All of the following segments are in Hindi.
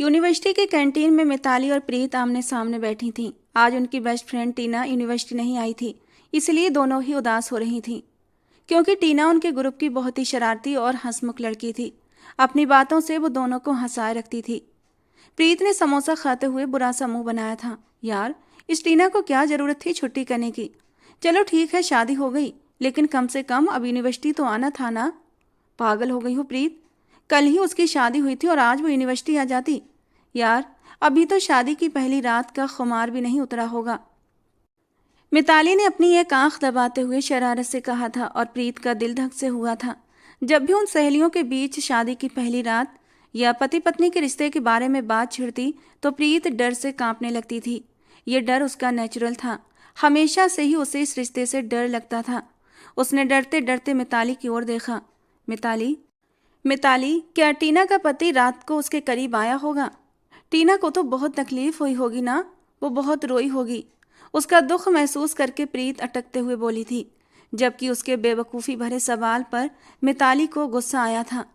यूनिवर्सिटी की कैंटीन में मिताली और प्रीत आमने सामने बैठी थीं। आज उनकी बेस्ट फ्रेंड टीना यूनिवर्सिटी नहीं आई थी, इसलिए दोनों ही उदास हो रही थीं। क्योंकि टीना उनके ग्रुप की बहुत ही शरारती और हंसमुख लड़की थी। अपनी बातों से वो दोनों को हंसाए रखती थी। प्रीत ने समोसा खाते हुए बुरा सा मुंह बनाया था। यार, इस टीना को क्या जरूरत थी छुट्टी करने की। चलो ठीक है, शादी हो गई, लेकिन कम से कम अब यूनिवर्सिटी तो आना था ना। पागल हो गई हो प्रीत, कल ही उसकी शादी हुई थी और आज वो यूनिवर्सिटी आ जाती। यार, अभी तो शादी की पहली रात का खुमार भी नहीं उतरा होगा। मिताली ने अपनी एक आंख दबाते हुए शरारत से कहा था और प्रीत का दिल धक से हुआ था। जब भी उन सहेलियों के बीच शादी की पहली रात या पति पत्नी के रिश्ते के बारे में बात छिड़ती तो प्रीत डर से कांपने लगती थी। ये डर उसका नेचुरल था। हमेशा से ही उसे इस रिश्ते से डर लगता था। उसने डरते डरते मिताली की ओर देखा। मिताली, मिताली, क्या टीना का पति रात को उसके करीब आया होगा? टीना को तो बहुत तकलीफ हुई होगी ना, वो बहुत रोई होगी। उसका दुख महसूस करके प्रीत अटकते हुए बोली थी, जबकि उसके बेवकूफ़ी भरे सवाल पर मिताली को गुस्सा आया था।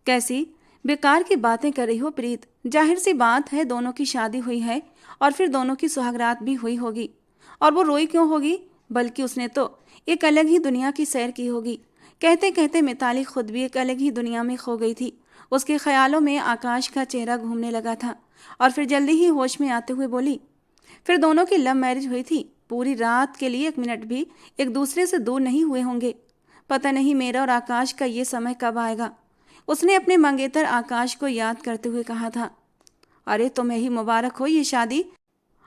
कैसी बेकार की बातें कर रही हो प्रीत, जाहिर सी बात है दोनों की शादी हुई है और फिर दोनों की सुहागरात भी हुई होगी। और वो रोई क्यों होगी? बल्कि उसने तो एक अलग ही दुनिया की सैर की होगी। कहते कहते मिताली खुद भी एक अलग ही दुनिया में खो गई थी। उसके ख्यालों में आकाश का चेहरा घूमने लगा था और फिर जल्दी ही होश में आते हुए बोली, फिर दोनों की लव मैरिज हुई थी। पूरी रात के लिए एक मिनट भी एक दूसरे से दूर नहीं हुए होंगे। पता नहीं मेरा और आकाश का ये समय कब आएगा। उसने अपने मंगेतर आकाश को याद करते हुए कहा था। अरे तुम्हें ही मुबारक हो ये शादी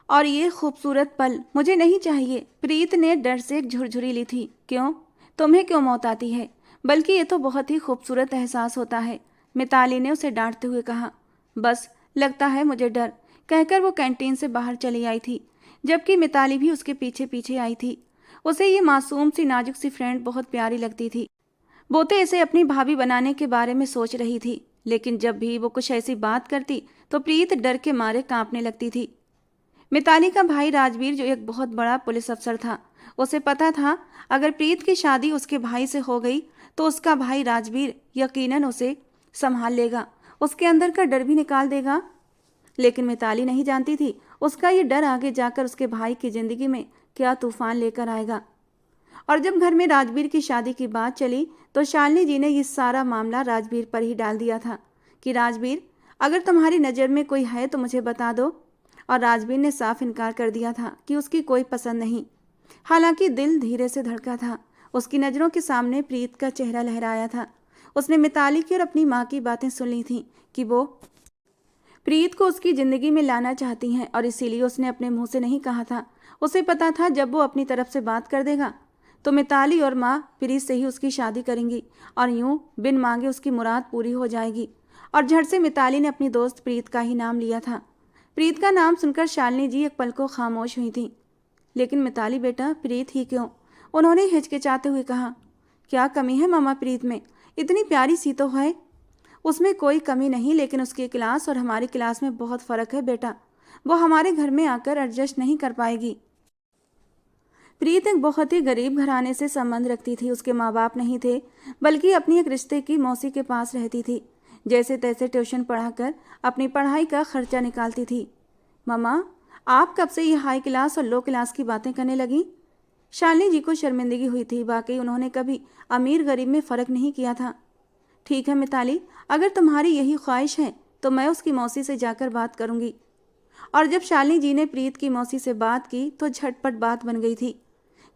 और ये खूबसूरत पल, मुझे नहीं चाहिए। प्रीत ने डर से एक झुरझुरी ली थी। क्यों? तुम्हें क्यों मौत आती है? बल्कि ये तो बहुत ही खूबसूरत एहसास होता है, मिताली ने उसे डांटते हुए कहा। बस लगता है मुझे डर, कहकर वो कैंटीन से बाहर चली आई थी, जबकि मिताली भी उसके पीछे पीछे आई थी। उसे ये मासूम सी नाजुक सी फ्रेंड बहुत प्यारी लगती थी। वो तो इसे अपनी भाभी बनाने के बारे में सोच रही थी, लेकिन जब भी वो कुछ ऐसी बात करती तो प्रीत डर के मारे कांपने लगती थी। मिताली का भाई राजवीर, जो एक बहुत बड़ा पुलिस अफसर था, उसे पता था अगर प्रीत की शादी उसके भाई से हो गई तो उसका भाई राजवीर यकीनन उसे संभाल लेगा, उसके अंदर का डर भी निकाल देगा। लेकिन मिताली नहीं जानती थी उसका ये डर आगे जाकर उसके भाई की जिंदगी में क्या तूफान लेकर आएगा। और जब घर में राजवीर की शादी की बात चली तो शालिनी जी ने ये सारा मामला राजवीर पर ही डाल दिया था कि राजवीर, अगर तुम्हारी नज़र में कोई है तो मुझे बता दो। और राजवीर ने साफ इनकार कर दिया था कि उसकी कोई पसंद नहीं। हालांकि दिल धीरे से धड़का था। उसकी नज़रों के सामने प्रीत का चेहरा लहराया था। उसने मिताली की और अपनी माँ की बातें सुन ली थीं कि वो प्रीत को उसकी ज़िंदगी में लाना चाहती हैं और इसीलिए उसने अपने मुंह से नहीं कहा था। उसे पता था जब वो अपनी तरफ से बात कर देगा तो मिताली और माँ प्रीत से ही उसकी शादी करेंगी और यूं बिन मांगे उसकी मुराद पूरी हो जाएगी। और झट से मिताली ने अपनी दोस्त प्रीत का ही नाम लिया था। प्रीत का नाम सुनकर शालिनी जी एक पल को खामोश हुई थी। लेकिन मिताली बेटा, प्रीत ही क्यों? उन्होंने हिचकिचाते हुए कहा। क्या कमी है मामा प्रीत में? इतनी प्यारी सी तो है। उसमें कोई कमी नहीं, लेकिन उसकी क्लास और हमारी क्लास में बहुत फ़र्क है बेटा। वो हमारे घर में आकर एडजस्ट नहीं कर पाएगी। प्रीत एक बहुत ही गरीब घराने से संबंध रखती थी। उसके माँ बाप नहीं थे, बल्कि अपनी एक रिश्ते की मौसी के पास रहती थी। जैसे तैसे ट्यूशन पढ़ाकर अपनी पढ़ाई का खर्चा निकालती थी। मामा, आप कब से ये हाई क्लास और लो क्लास की बातें करने लगी? शालिनी जी को शर्मिंदगी हुई थी। वाकई उन्होंने कभी अमीर गरीब में फ़र्क नहीं किया था। ठीक है मिताली, अगर तुम्हारी यही ख्वाहिश है तो मैं उसकी मौसी से जाकर बात करूंगी। और जब शालिनी जी ने प्रीत की मौसी से बात की तो झटपट बात बन गई थी,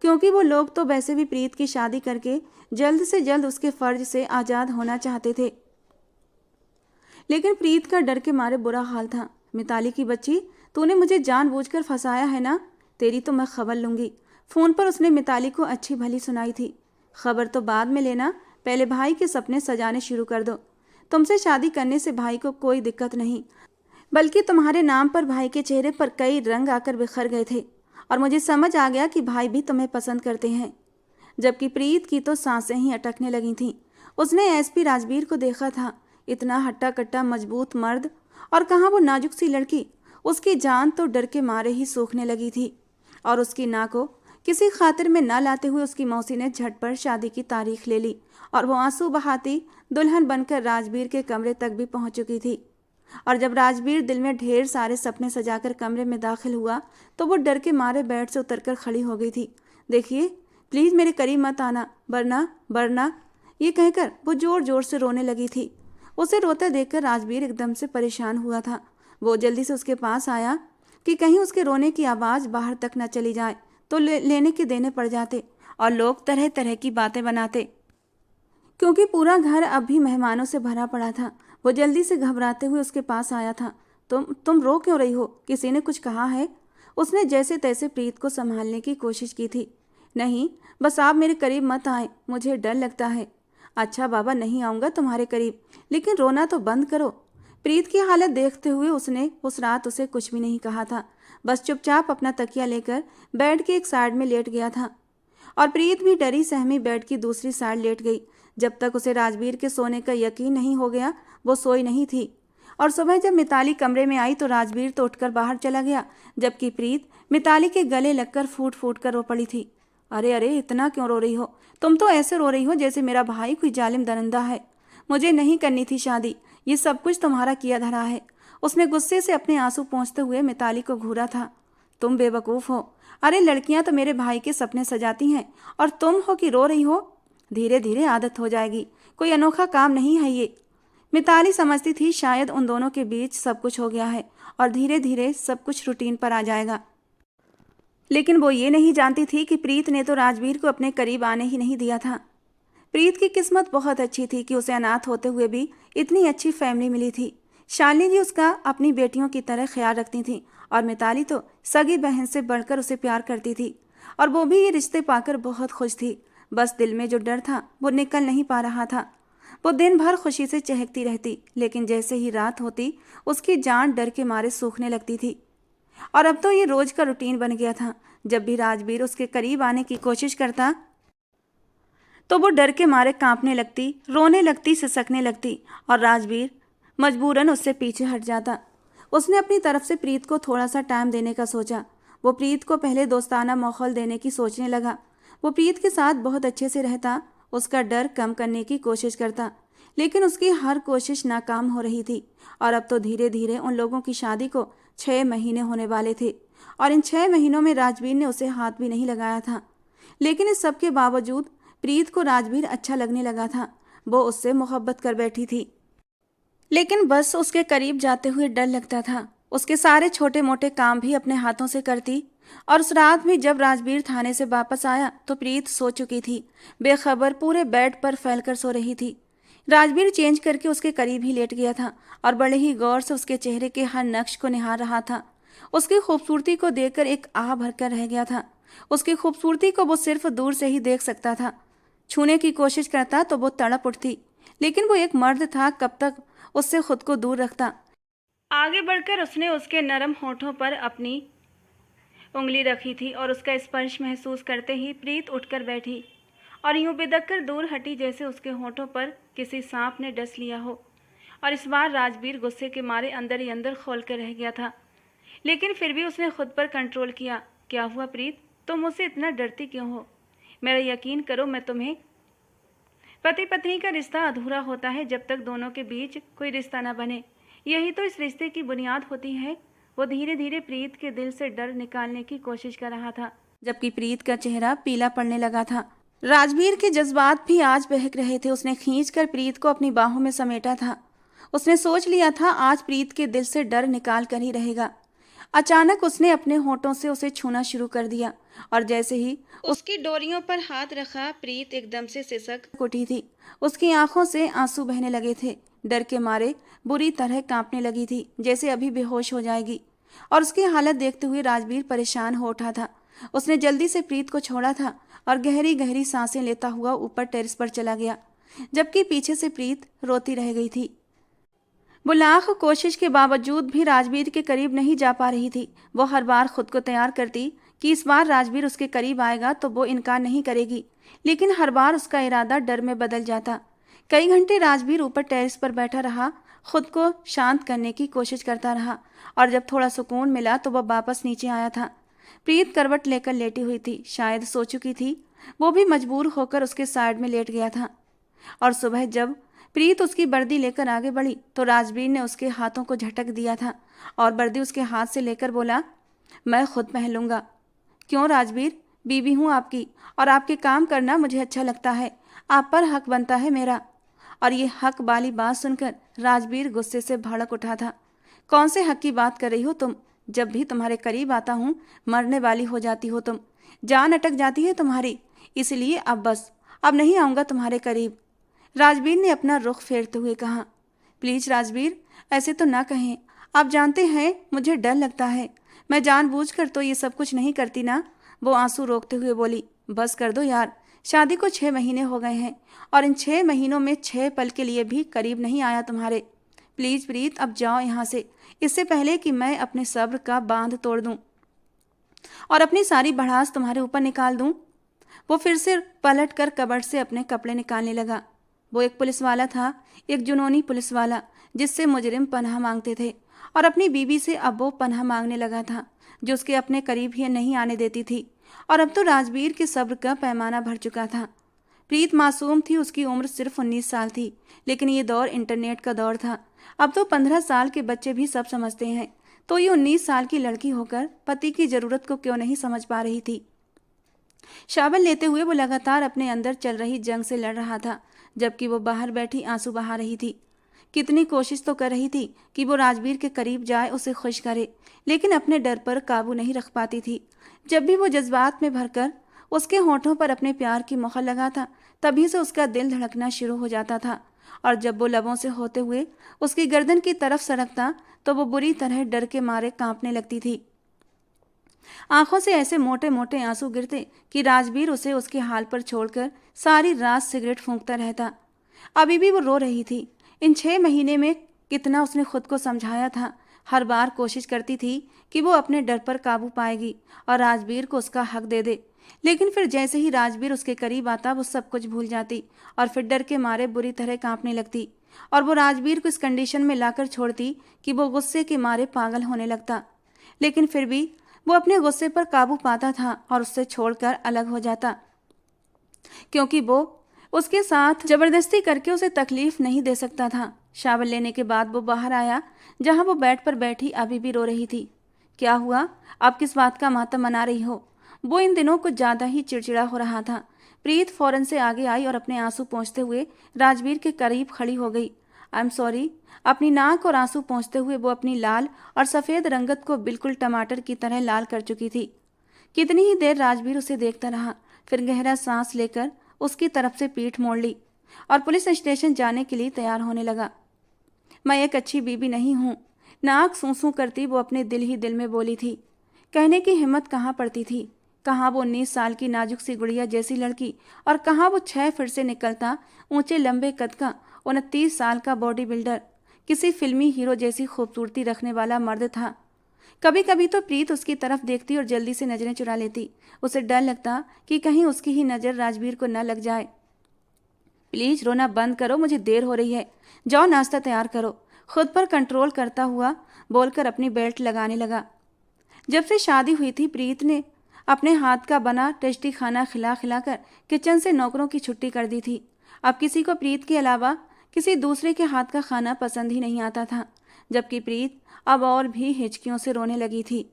क्योंकि वो लोग तो वैसे भी प्रीत की शादी करके जल्द से जल्द उसके फर्ज से आज़ाद होना चाहते थे। लेकिन प्रीत का डर के मारे बुरा हाल था। मिताली की बच्ची, तूने मुझे जानबूझकर फंसाया है ना? तेरी तो मैं खबर लूंगी। फ़ोन पर उसने मिताली को अच्छी भली सुनाई थी। खबर तो बाद में लेना, पहले भाई के सपने सजाने शुरू कर दो। तुमसे शादी करने से भाई को कोई दिक्कत नहीं, बल्कि तुम्हारे नाम पर भाई के चेहरे पर कई रंग आकर बिखर गए थे और मुझे समझ आ गया कि भाई भी तुम्हें पसंद करते हैं। जबकि प्रीत की तो सांसें ही अटकने लगी थीं। उसने एसपी राजवीर को देखा था, इतना हट्टा कट्टा मजबूत मर्द, और कहाँ वो नाजुक सी लड़की। उसकी जान तो डर के मारे ही सूखने लगी थी। और उसकी ना को किसी खातिर में न लाते हुए उसकी मौसी ने झटपट शादी की तारीख ले ली और वो आंसू बहाती दुल्हन बनकर राजवीर के कमरे तक भी पहुंच चुकी थी। और जब राजवीर दिल में ढेर सारे सपने सजाकर कमरे में दाखिल हुआ तो वो डर के मारे बेड से उतरकर खड़ी हो गई थी। देखिए, प्लीज़ मेरे करीब मत आना, वरना वरना ये कहकर वो ज़ोर ज़ोर से रोने लगी थी। उसे रोते देखकर राजवीर एकदम से परेशान हुआ था। वो जल्दी से उसके पास आया कि कहीं उसके रोने की आवाज़ बाहर तक न चली जाए तो लेने के देने पड़ जाते और लोग तरह तरह की बातें बनाते, क्योंकि पूरा घर अब भी मेहमानों से भरा पड़ा था। वो जल्दी से घबराते हुए उसके पास आया था। तुम रो क्यों रही हो? किसी ने कुछ कहा है? उसने जैसे तैसे प्रीत को संभालने की कोशिश की थी। नहीं, बस आप मेरे करीब मत आए, मुझे डर लगता है। अच्छा बाबा, नहीं आऊँगा तुम्हारे करीब, लेकिन रोना तो बंद करो। प्रीत की हालत देखते हुए उसने उस रात उसे कुछ भी नहीं कहा था, बस चुपचाप अपना तकिया लेकर बेड के एक साइड में लेट गया था। और प्रीत भी डरी सहमी बेड की दूसरी साइड लेट गई। जब तक उसे राजवीर के सोने का यकीन नहीं हो गया वो सोई नहीं थी। और सुबह जब मिताली कमरे में आई तो राजवीर तो उठकर बाहर चला गया, जबकि प्रीत मिताली के गले लगकर फूट फूट कर रो पड़ी थी। अरे अरे, इतना क्यों रो रही हो? तुम तो ऐसे रो रही हो जैसे मेरा भाई कोई जालिम दरिंदा है। मुझे नहीं करनी थी शादी, ये सब कुछ तुम्हारा किया धरा है। उसने गुस्से से अपने आंसू पोंछते हुए मिताली को घूरा था। तुम बेवकूफ़ हो। अरे लड़कियां तो मेरे भाई के सपने सजाती हैं और तुम हो कि रो रही हो। धीरे धीरे आदत हो जाएगी, कोई अनोखा काम नहीं है ये। मिताली समझती थी शायद उन दोनों के बीच सब कुछ हो गया है और धीरे धीरे सब कुछ रूटीन पर आ जाएगा। लेकिन वो ये नहीं जानती थी कि प्रीत ने तो राजवीर को अपने करीब आने ही नहीं दिया था। प्रीत की किस्मत बहुत अच्छी थी कि उसे अनाथ होते हुए भी इतनी अच्छी फैमिली मिली थी। शालिनी जी उसका अपनी बेटियों की तरह ख्याल रखती थी और मिताली तो सगी बहन से बढ़कर उसे प्यार करती थी और वो भी ये रिश्ते पाकर बहुत खुश थी। बस दिल में जो डर था वो निकल नहीं पा रहा था। वो दिन भर खुशी से चहकती रहती, लेकिन जैसे ही रात होती उसकी जान डर के मारे सूखने लगती थी। और अब तो ये रोज का रूटीन बन गया था। जब भी राजवीर उसके करीब आने की कोशिश करता तो वो डर के मारे कांपने लगती, रोने लगती, सिसकने लगती और राजवीर मजबूरन उससे पीछे हट जाता। उसने अपनी तरफ से प्रीत को थोड़ा सा टाइम देने का सोचा। वो प्रीत को पहले दोस्ताना माहौल देने की सोचने लगा। वो प्रीत के साथ बहुत अच्छे से रहता, उसका डर कम करने की कोशिश करता, लेकिन उसकी हर कोशिश नाकाम हो रही थी। और अब तो धीरे धीरे उन लोगों की शादी को 6 महीने होने वाले थे और इन 6 महीनों में राजवीर ने उसे हाथ भी नहीं लगाया था। लेकिन इस सब के बावजूद प्रीत को राजवीर अच्छा लगने लगा था। वो उससे मोहब्बत कर बैठी थी, लेकिन बस उसके करीब जाते हुए डर लगता था। उसके सारे छोटे मोटे काम भी अपने हाथों से करती। और उस रात भी जब राजवीर थाने से वापस आया तो प्रीत सो चुकी थी, बेखबर पूरे बेड पर फैलकर सो रही थी। राजवीर चेंज करके उसके करीब ही लेट गया था और बड़े ही गौर से उसके चेहरे के हर नक्श को निहार रहा था। उसकी खूबसूरती को देखकर एक आह भरकर रह गया था। उसकी खूबसूरती को वो सिर्फ दूर से ही देख सकता था। छूने की कोशिश करता तो वो तड़प उठती, लेकिन वो एक मर्द था, कब तक उससे खुद को दूर रखता। आगे बढ़कर उसने उसके नरम होठों पर अपनी उंगली रखी थी और उसका स्पर्श महसूस करते ही प्रीत उठकर बैठी और यूं बिदक कर दूर हटी जैसे उसके होठों पर किसी सांप ने डस लिया हो। और इस बार राजवीर गुस्से के मारे अंदर ही अंदर खोल कर रह गया था, लेकिन फिर भी उसने खुद पर कंट्रोल किया। क्या हुआ प्रीत, तुम मुझसे इतना डरती क्यों हो? मेरा यकीन करो, मैं तुम्हें पति पत्नी का रिश्ता अधूरा होता है जब तक दोनों के बीच कोई रिश्ता न बने। यही तो इस रिश्ते की बुनियाद होती है। वो धीरे धीरे प्रीत के दिल से डर निकालने की कोशिश कर रहा था, जबकि प्रीत का चेहरा पीला पड़ने लगा था। राजवीर के जज्बात भी आज बहक रहे थे। उसने खींचकर प्रीत को अपनी बाहों में समेटा था। उसने सोच लिया था आज प्रीत के दिल से डर निकाल कर ही रहेगा। अचानक उसने अपने होठों से उसे छूना शुरू कर दिया और जैसे ही उसकी डोरियों पर हाथ रखा प्रीत एकदम से सिसक उठी थी। उसकी आंखों से आंसू बहने लगे थे। डर के मारे बुरी तरह कांपने लगी थी, जैसे अभी बेहोश हो जाएगी। और उसकी हालत देखते हुए राजवीर परेशान हो उठा था। उसने जल्दी से प्रीत को छोड़ा था और गहरी गहरी सांसें लेता हुआ ऊपर टेरेस पर चला गया, जबकि पीछे से प्रीत रोती रह गई थी। वो लाख कोशिश के बावजूद भी राजवीर के करीब नहीं जा पा रही थी। वो हर बार खुद को तैयार करती कि इस बार राजवीर उसके करीब आएगा तो वो इनकार नहीं करेगी, लेकिन हर बार उसका इरादा डर में बदल जाता। कई घंटे राजवीर ऊपर टेरेस पर बैठा रहा, खुद को शांत करने की कोशिश करता रहा और जब थोड़ा सुकून मिला तो वह वापस नीचे आया था। प्रीत करवट लेकर लेटी हुई थी, शायद सो चुकी थी। वो भी मजबूर होकर उसके साइड में लेट गया था। और सुबह जब प्रीत उसकी वर्दी लेकर आगे बढ़ी तो राजवीर ने उसके हाथों को झटक दिया था और वर्दी उसके हाथ से लेकर बोला, मैं खुद पहन लूंगा। क्यों राजवीर, बीवी हूं आपकी और आपके काम करना मुझे अच्छा लगता है, आप पर हक बनता है मेरा। और ये हक वाली बात सुनकर राजवीर गुस्से से भड़क उठा था। कौन से हक की बात कर रही हो तुम? जब भी तुम्हारे करीब आता हूँ मरने वाली हो जाती हो तुम, जान अटक जाती है तुम्हारी, इसलिए अब बस, अब नहीं आऊँगा तुम्हारे करीब। राजवीर ने अपना रुख फेरते हुए कहा, प्लीज राजवीर, ऐसे तो ना कहें, आप जानते हैं मुझे डर लगता है, मैं जानबूझकर तो ये सब कुछ नहीं करती ना। वो आंसू रोकते हुए बोली, बस कर दो यार, शादी को 6 महीने हो गए हैं और इन 6 महीनों में 6 पल के लिए भी करीब नहीं आया तुम्हारे। प्लीज प्रीत, अब जाओ यहाँ से, इससे पहले कि मैं अपने सब्र का बांध तोड़ दूं और अपनी सारी भड़ास तुम्हारे ऊपर निकाल दूं। वो फिर से पलट कर कबर्ड से अपने कपड़े निकालने लगा। वो एक पुलिस वाला था, एक जुनूनी पुलिस वाला, जिससे मुजरिम पनाह मांगते थे, और अपनी बीवी से अब वो पनाह मांगने लगा था, जो उसके अपने करीब ही नहीं आने देती थी। और अब तो राजवीर के सब्र का पैमाना भर चुका था। प्रीत मासूम थी, उसकी उम्र सिर्फ 19 साल थी, लेकिन ये दौर इंटरनेट का दौर था। अब तो 15 साल के बच्चे भी सब समझते हैं, तो ये 19 साल की लड़की होकर पति की जरूरत को क्यों नहीं समझ पा रही थी। शावल लेते हुए वो लगातार अपने अंदर चल रही जंग से लड़ रहा था, जबकि वो बाहर बैठी आंसू बहा रही थी। कितनी कोशिश तो कर रही थी कि वो राजवीर के करीब जाए, उसे खुश करे, लेकिन अपने डर पर काबू नहीं रख पाती थी। जब भी वो जज्बात में भरकर उसके होठों पर अपने प्यार की मोहर लगाता, तभी से उसका दिल धड़कना शुरू हो जाता था, और जब वो लबों से होते हुए उसकी गर्दन की तरफ सरकता तो वो बुरी तरह डर के मारे कांपने लगती थी। आंखों से ऐसे मोटे मोटे आंसू गिरते कि राजवीर उसे उसके हाल पर छोड़कर सारी रात सिगरेट फूंकता रहता। अभी भी वो रो रही थी। इन 6 महीने में कितना उसने खुद को समझाया था, हर बार कोशिश करती थी कि वो अपने डर पर काबू पाएगी और राजवीर को उसका हक दे दे, लेकिन फिर जैसे ही राजवीर उसके करीब आता वो सब कुछ भूल जाती और फिर डर के मारे बुरी तरह कांपने लगती, और वो राजवीर को इस कंडीशन में लाकर छोड़ती कि वो गुस्से के मारे पागल होने लगता। लेकिन फिर भी वो अपने गुस्से पर काबू पाता था और उससे छोड़कर अलग हो जाता, क्योंकि वो उसके साथ जबरदस्ती करके उसे तकलीफ नहीं दे सकता था। शावल लेने के बाद वो बाहर आया, जहां वो बेड पर बैठी अभी भी रो रही थी। क्या हुआ, आप किस बात का मातम मना रही हो? वो इन दिनों कुछ ज्यादा ही चिड़चिड़ा हो रहा था। प्रीत फौरन से आगे आई और अपने आंसू पोंछते हुए राजवीर के करीब खड़ी हो गई। I am sorry. अपनी नाक और आंसू पोंछते हुए वो अपनी लाल और सफेद रंगत को बिल्कुल टमाटर की तरह लाल कर चुकी थी। कितनी ही देर राजवीर उसे देखता रहा, फिर गहरा सांस लेकर उसकी तरफ से पीठ मोड़ ली और पुलिस स्टेशन जाने के लिए तैयार होने लगा। मैं एक अच्छी बीबी नहीं हूँ, नाक सूं सूं करती वो अपने दिल ही दिल में बोली थी। कहने की हिम्मत कहाँ पड़ती थी, कहाँ वो 19 साल की नाजुक सी गुड़िया जैसी लड़की, और कहाँ वो 6 फीट से निकलता ऊंचे लंबे कद का 29 साल का बॉडी बिल्डर, किसी फिल्मी हीरो जैसी खूबसूरती रखने वाला मर्द था। कभी कभी तो प्रीत उसकी तरफ देखती और जल्दी से नजरें चुरा लेती। उसे डर लगता कि कहीं उसकी ही नज़र राजवीर को न लग जाए। प्लीज रोना बंद करो, मुझे देर हो रही है, जाओ नाश्ता तैयार करो, खुद पर कंट्रोल करता हुआ बोलकर अपनी बेल्ट लगाने लगा। जब से शादी हुई थी प्रीत ने अपने हाथ का बना टेस्टी खाना खिला खिलाकर किचन से नौकरों की छुट्टी कर दी थी। अब किसी को प्रीत के अलावा किसी दूसरे के हाथ का खाना पसंद ही नहीं आता था, जबकि प्रीत अब और भी हिचकियों से रोने लगी थी।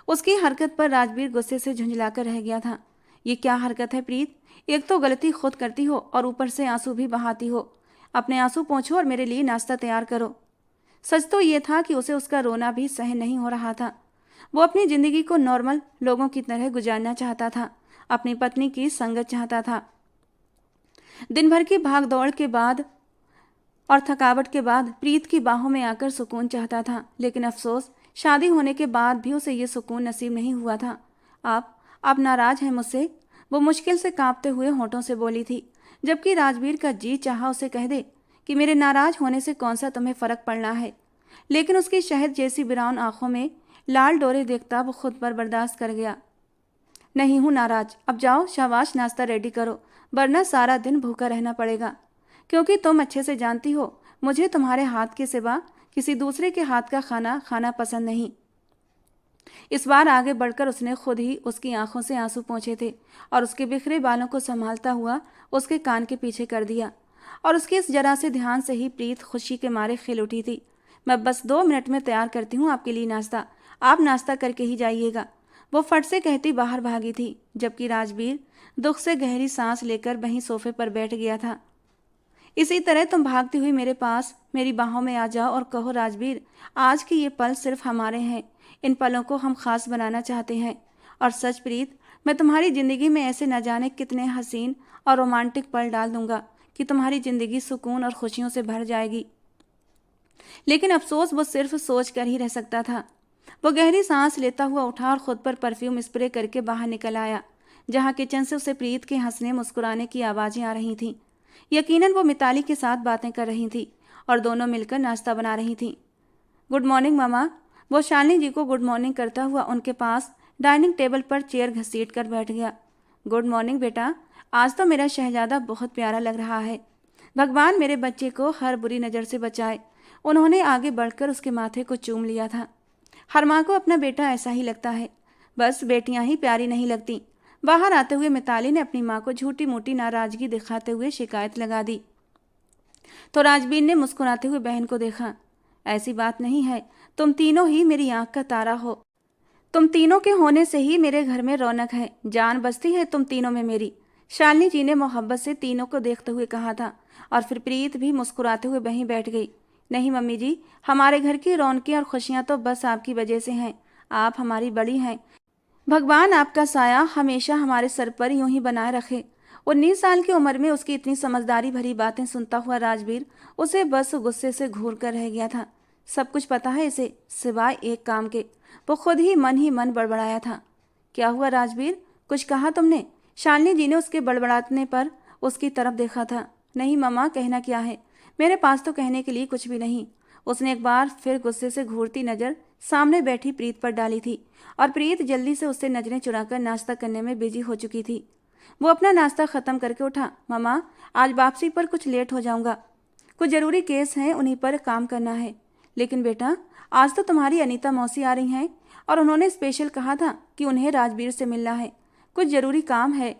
उसकी हरकत पर राजवीर गुस्से से झुंझलाकर रह गया था। ये क्या हरकत है प्रीत, एक तो गलती खुद करती हो और ऊपर से आंसू भी बहाती हो। अपने आंसू पोंछो और मेरे लिए नाश्ता तैयार करो। सच तो ये था कि उसे उसका रोना भी सहन नहीं हो रहा था। वो अपनी जिंदगी को नॉर्मल लोगों की तरह गुजारना चाहता था, अपनी पत्नी की संगत चाहता था। दिन भर की भाग दौड़ के बाद और थकावट के बाद प्रीत की बाहों में आकर सुकून चाहता था, लेकिन अफसोस शादी होने के बाद भी उसे ये सुकून नसीब नहीं हुआ था। आप नाराज हैं मुझसे? वो मुश्किल से कांपते हुए होठों से बोली थी, जबकि राजवीर का जी चाहा उसे कह दे कि मेरे नाराज होने से कौन सा तुम्हें फर्क पड़ना है, लेकिन उसकी शहद जैसी ब्राउन आंखों में लाल डोरे देखता वो खुद पर बर्दाश्त कर गया। नहीं हूं नाराज, अब जाओ शाबाश नाश्ता रेडी करो, वरना सारा दिन भूखा रहना पड़ेगा, क्योंकि तुम अच्छे से जानती हो मुझे तुम्हारे हाथ के सिवा किसी दूसरे के हाथ का खाना खाना पसंद नहीं। इस बार आगे बढ़कर उसने खुद ही उसकी आंखों से आंसू पोंछे थे और उसके बिखरे बालों को संभालता हुआ उसके कान के पीछे कर दिया। और उसके इस जरा से ध्यान से ही प्रीत खुशी के मारे खिल उठी थी। मैं बस 2 मिनट में तैयार करती हूँ आपके लिए नाश्ता, आप नाश्ता करके ही जाइएगा। वो फट से कहती बाहर भागी थी, जबकि राजवीर दुख से गहरी सांस लेकर वहीं सोफे पर बैठ गया था। इसी तरह तुम भागती हुई मेरे पास मेरी बाहों में आ जाओ और कहो, राजवीर आज के ये पल सिर्फ हमारे हैं, इन पलों को हम खास बनाना चाहते हैं। और सच प्रीत, मैं तुम्हारी ज़िंदगी में ऐसे न जाने कितने हसीन और रोमांटिक पल डाल दूंगा कि तुम्हारी ज़िंदगी सुकून और खुशियों से भर जाएगी। लेकिन अफसोस वो सिर्फ सोच कर ही रह सकता था। वो गहरी सांस लेता हुआ उठा और खुद पर परफ्यूम स्प्रे करके बाहर निकल आया, जहाँ किचन से उसे प्रीत के हंसने मुस्कुराने की आवाज़ें आ रही थीं। यकीनन वो मिताली के साथ बातें कर रही थी और दोनों मिलकर नाश्ता बना रही थीं। गुड मॉर्निंग मामा। वो शालिनी जी को गुड मॉर्निंग करता हुआ उनके पास डाइनिंग टेबल पर चेयर घसीट कर बैठ गया। गुड मॉर्निंग बेटा, आज तो मेरा शहजादा बहुत प्यारा लग रहा है। भगवान मेरे बच्चे को हर बुरी नज़र से बचाए। उन्होंने आगे बढ़कर उसके माथे को चूम लिया था। हर माँ को अपना बेटा ऐसा ही लगता है, बस बेटियां ही प्यारी नहीं लगती। बाहर आते हुए मिताली ने अपनी माँ को झूठी मोटी नाराजगी दिखाते हुए शिकायत लगा दी। तो राजवीर ने मुस्कुराते हुए बहन को देखा। ऐसी बात नहीं है, तुम तीनों ही मेरी आंख का तारा हो। तुम तीनों के होने से ही मेरे घर में रौनक है, जान बसती है तुम तीनों में मेरी। शालिनी जी ने मोहब्बत से तीनों को देखते हुए कहा था। और फिर प्रीत भी मुस्कुराते हुए वहीं बैठ गई। नहीं मम्मी जी, हमारे घर की रौनकें और खुशियां तो बस आपकी वजह से हैं। आप हमारी बड़ी हैं। भगवान आपका साया हमेशा हमारे सर पर यूं ही बनाए रखे। 19 साल की उम्र में उसकी इतनी समझदारी भरी बातें सुनता हुआ राजवीर उसे बस गुस्से से घूर कर रह गया था। सब कुछ पता है इसे, सिवाय एक काम के। वो खुद ही मन बड़बड़ाया था। क्या हुआ राजवीर, कुछ कहा तुमने? शालिनी जी ने उसके बड़बड़ाने पर उसकी तरफ देखा था। नहीं मम्मा, कहना क्या है, मेरे पास तो कहने के लिए कुछ भी नहीं। उसने एक बार फिर गुस्से से घूरती नज़र सामने बैठी प्रीत पर डाली थी और प्रीत जल्दी से उससे नजरें चुराकर नाश्ता करने में बिजी हो चुकी थी। वो अपना नाश्ता ख़त्म करके उठा। मम्मा, आज वापसी पर कुछ लेट हो जाऊंगा, कुछ ज़रूरी केस हैं, उन्हीं पर काम करना है। लेकिन बेटा, आज तो तुम्हारी अनीता मौसी आ रही हैं और उन्होंने स्पेशल कहा था कि उन्हें राजवीर से मिलना है, कुछ ज़रूरी काम है,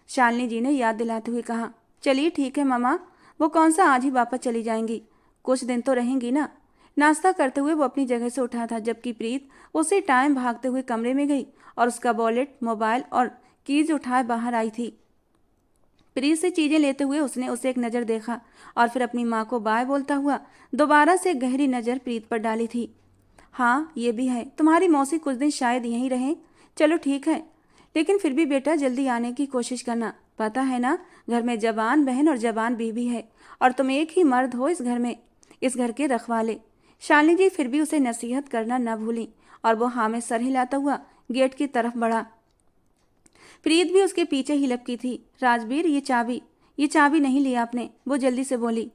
शालिनी जी ने याद दिलाते हुए कहा। चलिए ठीक है मम्मा, वो कौन सा आज ही वापस चली जाएंगी, कुछ दिन तो रहेंगी ना। नाश्ता करते हुए वो अपनी जगह से उठा था, जबकि प्रीत उसी टाइम भागते हुए कमरे में गई और उसका वॉलेट, मोबाइल और कीज उठाए बाहर आई थी। प्रीत से चीज़ें लेते हुए उसने उसे एक नज़र देखा और फिर अपनी माँ को बाय बोलता हुआ दोबारा से गहरी नज़र प्रीत पर डाली थी। हाँ ये भी है, तुम्हारी मौसी कुछ दिन शायद यहीं रहें। चलो ठीक है, लेकिन फिर भी बेटा जल्दी आने की कोशिश करना। पता है ना, घर में जवान बहन और जवान बीवी है और तुम एक ही मर्द हो इस घर में, इस घर के रखवाले। शालिनी जी फिर भी उसे नसीहत करना न भूली और वो हाँ में सर हिलाता हुआ गेट की तरफ बढ़ा। प्रीत भी उसके पीछे ही लपकी थी। राजवीर, ये चाबी नहीं ली आपने? वो जल्दी से बोली।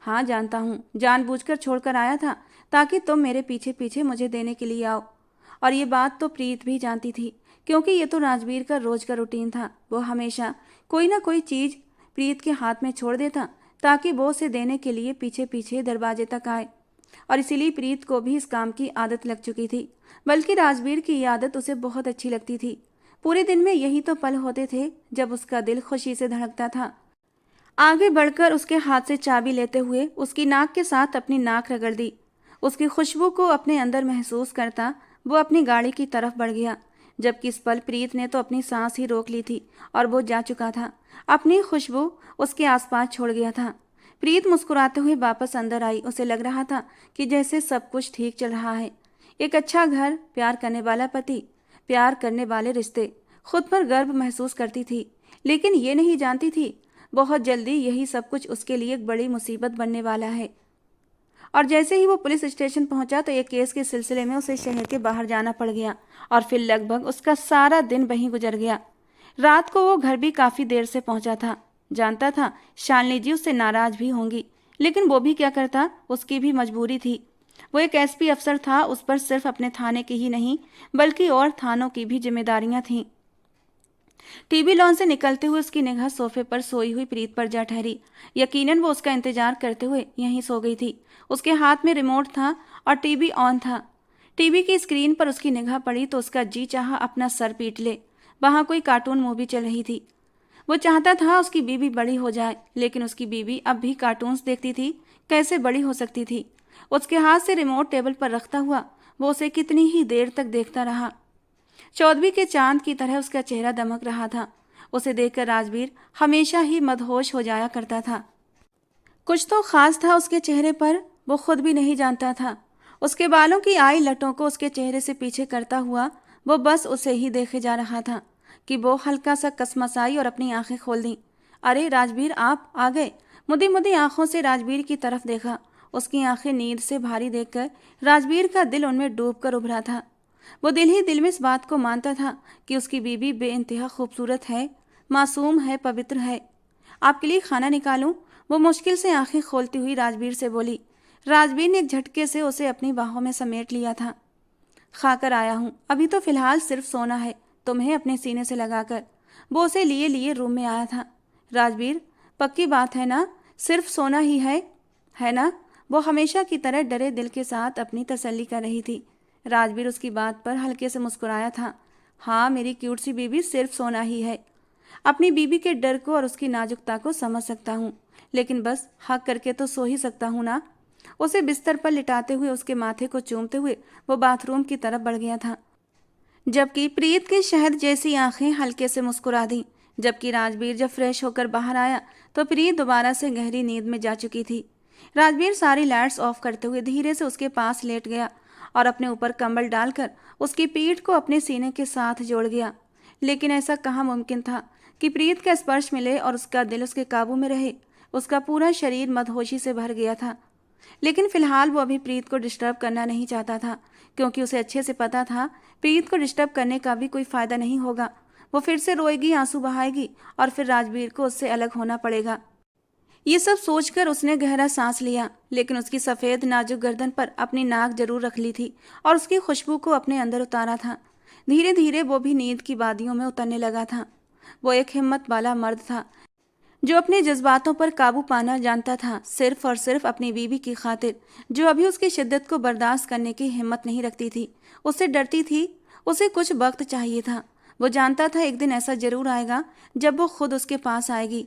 हाँ जानता हूँ, जानबूझकर छोड़कर आया था ताकि तुम मेरे पीछे पीछे मुझे देने के लिए आओ। और ये बात तो प्रीत भी जानती थी, क्योंकि ये तो राजवीर का रोज का रूटीन था। वो हमेशा कोई ना कोई चीज़ प्रीत के हाथ में छोड़ देता ताकि वो उसे देने के लिए पीछे पीछे दरवाजे तक आए। और इसीलिए प्रीत को भी इस काम की आदत लग चुकी थी, बल्कि राजवीर की ये आदत उसे बहुत अच्छी लगती थी। पूरे दिन में यही तो पल होते थे जब उसका दिल खुशी से धड़कता था। आगे बढ़कर उसके हाथ से चाबी लेते हुए उसकी नाक के साथ अपनी नाक रगड़ दी। उसकी खुशबू को अपने अंदर महसूस करता वो अपनी गाड़ी की तरफ बढ़ गया, जबकि इस पल प्रीत ने तो अपनी सांस ही रोक ली थी और वो जा चुका था। अपनी खुशबू उसके आसपास छोड़ गया था। प्रीत मुस्कुराते हुए वापस अंदर आई। उसे लग रहा था कि जैसे सब कुछ ठीक चल रहा है। एक अच्छा घर, प्यार करने वाला पति, प्यार करने वाले रिश्ते। खुद पर गर्व महसूस करती थी, लेकिन ये नहीं जानती थी बहुत जल्दी यही सब कुछ उसके लिए एक बड़ी मुसीबत बनने वाला है। और जैसे ही वो पुलिस स्टेशन पहुंचा तो एक केस के सिलसिले में उसे शहर के बाहर जाना पड़ गया और फिर लगभग उसका सारा दिन वहीं गुजर गया। रात को वो घर भी काफ़ी देर से पहुंचा था। जानता था शालिनी जी उससे नाराज भी होंगी, लेकिन वो भी क्या करता, उसकी भी मजबूरी थी। वो एक एसपी अफसर था, उस पर सिर्फ अपने थाने की ही नहीं बल्कि और थानों की भी जिम्मेदारियां थीं। टीवी लॉन से निकलते हुए उसकी निगाह सोफे पर सोई हुई प्रीत पर जा ठहरी। यकीनन वो उसका इंतजार करते हुए यहीं सो गई थी। उसके हाथ में रिमोट था और टीवी ऑन था। टीवी की स्क्रीन पर उसकी निगाह पड़ी तो उसका जी चाहा अपना सर पीट ले। वहां कोई कार्टून मूवी चल रही थी। वो चाहता था उसकी बीवी बड़ी हो जाए, लेकिन उसकी बीवी अब भी कार्टून्स देखती थी। कैसे बड़ी हो सकती थी? उसके हाथ से रिमोट टेबल पर रखता हुआ वो उसे कितनी ही देर तक देखता रहा। चौदहवीं के चांद की तरह उसका चेहरा दमक रहा था। उसे देखकर राजवीर हमेशा ही मदहोश हो जाया करता था। कुछ तो खास था उसके चेहरे पर, वो खुद भी नहीं जानता था। उसके बालों की आई लटों को उसके चेहरे से पीछे करता हुआ वो बस उसे ही देखे जा रहा था कि वो हल्का सा कसमसाई और अपनी आंखें खोल दी। अरे राजवीर, आप आ गए। मुदी मुदी आंखों से राजवीर की तरफ देखा। उसकी आंखें नींद से भारी देखकर राजवीर का दिल उनमें डूब कर उभरा था। वो दिल ही दिल में इस बात को मानता था कि उसकी बीवी बेइंतहा खूबसूरत है, मासूम है, पवित्र है। आपके लिए खाना निकालूं? वो मुश्किल से आंखें खोलती हुई राजवीर से बोली। राजवीर ने एक झटके से उसे अपनी बाहों में समेट लिया था। खाकर आया हूं, अभी तो फिलहाल सिर्फ सोना है, तुम्हें अपने सीने से लगाकर। वो उसे लिए लिए रूम में आया था। राजवीर, पक्की बात है ना? सिर्फ सोना ही है ना? वो हमेशा की तरह डरे दिल के साथ अपनी तसल्ली कर रही थी। राजवीर उसकी बात पर हल्के से मुस्कुराया था। हाँ मेरी क्यूट सी बीबी, सिर्फ सोना ही है। अपनी बीबी के डर को और उसकी नाजुकता को समझ सकता हूँ, लेकिन बस हक करके तो सो ही सकता हूँ ना। उसे बिस्तर पर लिटाते हुए उसके माथे को चूमते हुए वो बाथरूम की तरफ बढ़ गया था, जबकि प्रीत की शहद जैसी आंखें हल्के से मुस्कुरा दी। जबकि राजवीर जब फ्रेश होकर बाहर आया तो प्रीत दोबारा से गहरी नींद में जा चुकी थी। राजवीर सारी लाइट्स ऑफ करते हुए धीरे से उसके पास लेट गया और अपने ऊपर कंबल डालकर उसकी पीठ को अपने सीने के साथ जोड़ गया। लेकिन ऐसा कहाँ मुमकिन था कि प्रीत का स्पर्श मिले और उसका दिल उसके काबू में रहे। उसका पूरा शरीर मदहोशी से भर गया था। लेकिन फिलहाल वो अभी प्रीत को डिस्टर्ब करना नहीं चाहता था, क्योंकि उसे अच्छे से पता था प्रीत को डिस्टर्ब करने का भी कोई फायदा नहीं होगा। वो फिर से रोएगी, आंसू बहाएगी और फिर राजवीर को उससे अलग होना पड़ेगा। ये सब सोचकर उसने गहरा सांस लिया, लेकिन उसकी सफ़ेद नाजुक गर्दन पर अपनी नाक जरूर रख ली थी और उसकी खुशबू को अपने अंदर उतारा था। धीरे धीरे वो भी नींद की वादियों में उतरने लगा था। वो एक हिम्मत वाला मर्द था जो अपने जज्बातों पर काबू पाना जानता था, सिर्फ और सिर्फ अपनी बीवी की खातिर, जो अभी उसकी शिद्दत को बर्दाश्त करने की हिम्मत नहीं रखती थी। उससे डरती थी। उसे कुछ वक्त चाहिए था। वो जानता था एक दिन ऐसा जरूर आएगा जब वो खुद उसके पास आएगी।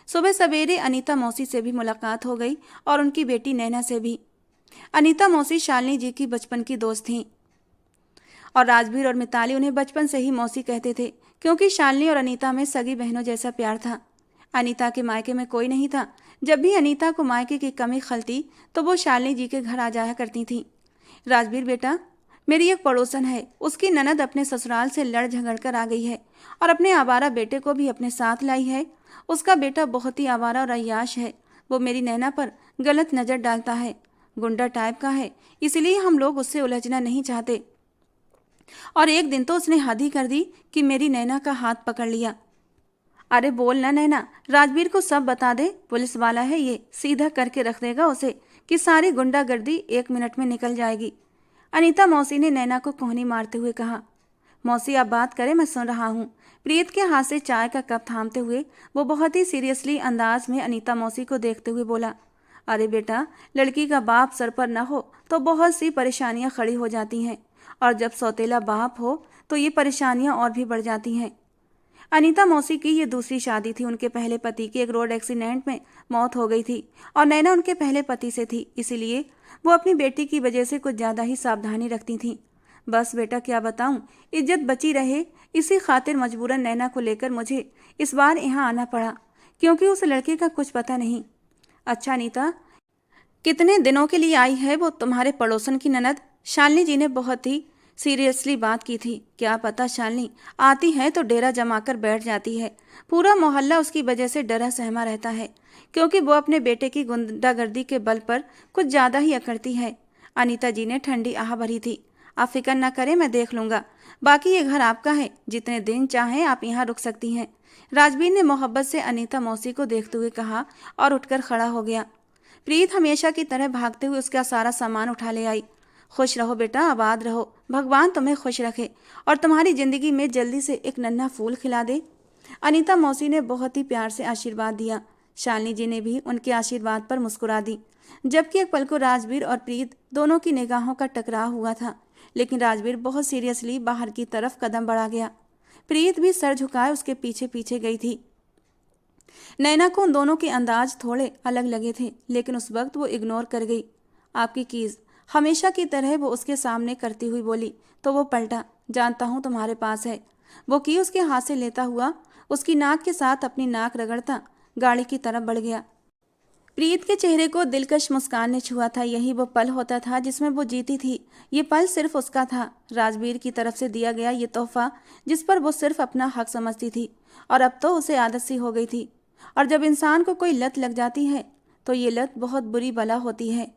सुबह सवेरे अनीता मौसी से भी मुलाकात हो गई और उनकी बेटी नैना से भी। अनीता मौसी शालिनी जी की बचपन की दोस्त थीं और राजवीर और मिताली उन्हें बचपन से ही मौसी कहते थे, क्योंकि शालिनी और अनीता में सगी बहनों जैसा प्यार था। अनीता के मायके में कोई नहीं था। जब भी अनीता को मायके की कमी खलती तो वो शालिनी जी के घर आ जाया करती थी। राजवीर बेटा, मेरी एक पड़ोसन है, उसकी ननद अपने ससुराल से लड़ झगड़ कर आ गई है और अपने आवारा बेटे को भी अपने साथ लाई है। उसका बेटा बहुत ही आवारा और अय्याश है। वो मेरी नैना पर गलत नज़र डालता है, गुंडा टाइप का है, इसलिए हम लोग उससे उलझना नहीं चाहते। और एक दिन तो उसने हद ही कर दी कि मेरी नैना का हाथ पकड़ लिया। अरे बोल ना नैना, राजवीर को सब बता दे, पुलिस वाला है ये, सीधा करके रख देगा उसे कि सारी गुंडागर्दी 1 मिनट में निकल जाएगी। अनीता मौसी ने नैना को कोहनी मारते हुए कहा। मौसी आप बात करें, मैं सुन रहा हूँ। प्रीत के हाथ से चाय का कप थामते हुए वो बहुत ही सीरियसली अंदाज में अनीता मौसी को देखते हुए बोला। अरे बेटा, लड़की का बाप सर पर न हो तो बहुत सी परेशानियां खड़ी हो जाती हैं, और जब सौतेला बाप हो तो ये परेशानियां और भी बढ़ जाती हैं। अनीता मौसी की ये दूसरी शादी थी। उनके पहले पति की एक रोड एक्सीडेंट में मौत हो गई थी और नैना उनके पहले पति से थी, इसीलिए वो अपनी बेटी की वजह से कुछ ज़्यादा ही सावधानी रखती थी। बस बेटा क्या बताऊं, इज्जत बची रहे इसी खातिर मजबूरन नैना को लेकर मुझे इस बार यहाँ आना पड़ा, क्योंकि उस लड़के का कुछ पता नहीं। अच्छा अनीता, कितने दिनों के लिए आई है वो तुम्हारे पड़ोसन की ननद? शालिनी जी ने बहुत ही सीरियसली बात की थी। क्या पता, शालिनी आती है तो डेरा जमाकर बैठ जाती है। पूरा मोहल्ला उसकी वजह से डरा सहमा रहता है, क्योंकि वो अपने बेटे की गुंडागर्दी के बल पर कुछ ज़्यादा ही अकड़ती है। अनीता जी ने ठंडी आह भरी थी। आप फिक्र ना करें, मैं देख लूँगा। बाकी ये घर आपका है, जितने दिन चाहें आप यहाँ रुक सकती हैं। राजवीर ने मोहब्बत से अनीता मौसी को देखते हुए कहा और उठकर खड़ा हो गया। प्रीत हमेशा की तरह भागते हुए उसका सारा सामान उठा ले आई। खुश रहो बेटा, आबाद रहो, भगवान तुम्हें खुश रखे और तुम्हारी जिंदगी में जल्दी से एक नन्हा फूल खिला दे। अनीता मौसी ने बहुत ही प्यार से आशीर्वाद दिया। शालिनी जी ने भी उनके आशीर्वाद पर मुस्कुरा दी। जबकि एक पल को राजवीर और प्रीत दोनों की निगाहों का टकराव हुआ था, लेकिन राजवीर बहुत सीरियसली बाहर की तरफ कदम बढ़ा गया। प्रीत भी सर झुकाए उसके पीछे पीछे गई थी। नैना को उन दोनों के अंदाज थोड़े अलग लगे थे, लेकिन उस वक्त वो इग्नोर कर गई। आपकी कीज़, हमेशा की तरह वो उसके सामने करती हुई बोली। तो वो पलटा। जानता हूँ तुम्हारे पास है। वो की उसके हाथ से लेता हुआ उसकी नाक के साथ अपनी नाक रगड़ता गाड़ी की तरफ बढ़ गया। प्रीत के चेहरे को दिलकश मुस्कान ने छुआ था। यही वो पल होता था जिसमें वो जीती थी। ये पल सिर्फ उसका था, राजवीर की तरफ से दिया गया ये तोहफा जिस पर वो सिर्फ अपना हक समझती थी। और अब तो उसे आदत सी हो गई थी। और जब इंसान को कोई लत लग जाती है तो ये लत बहुत बुरी बला होती है।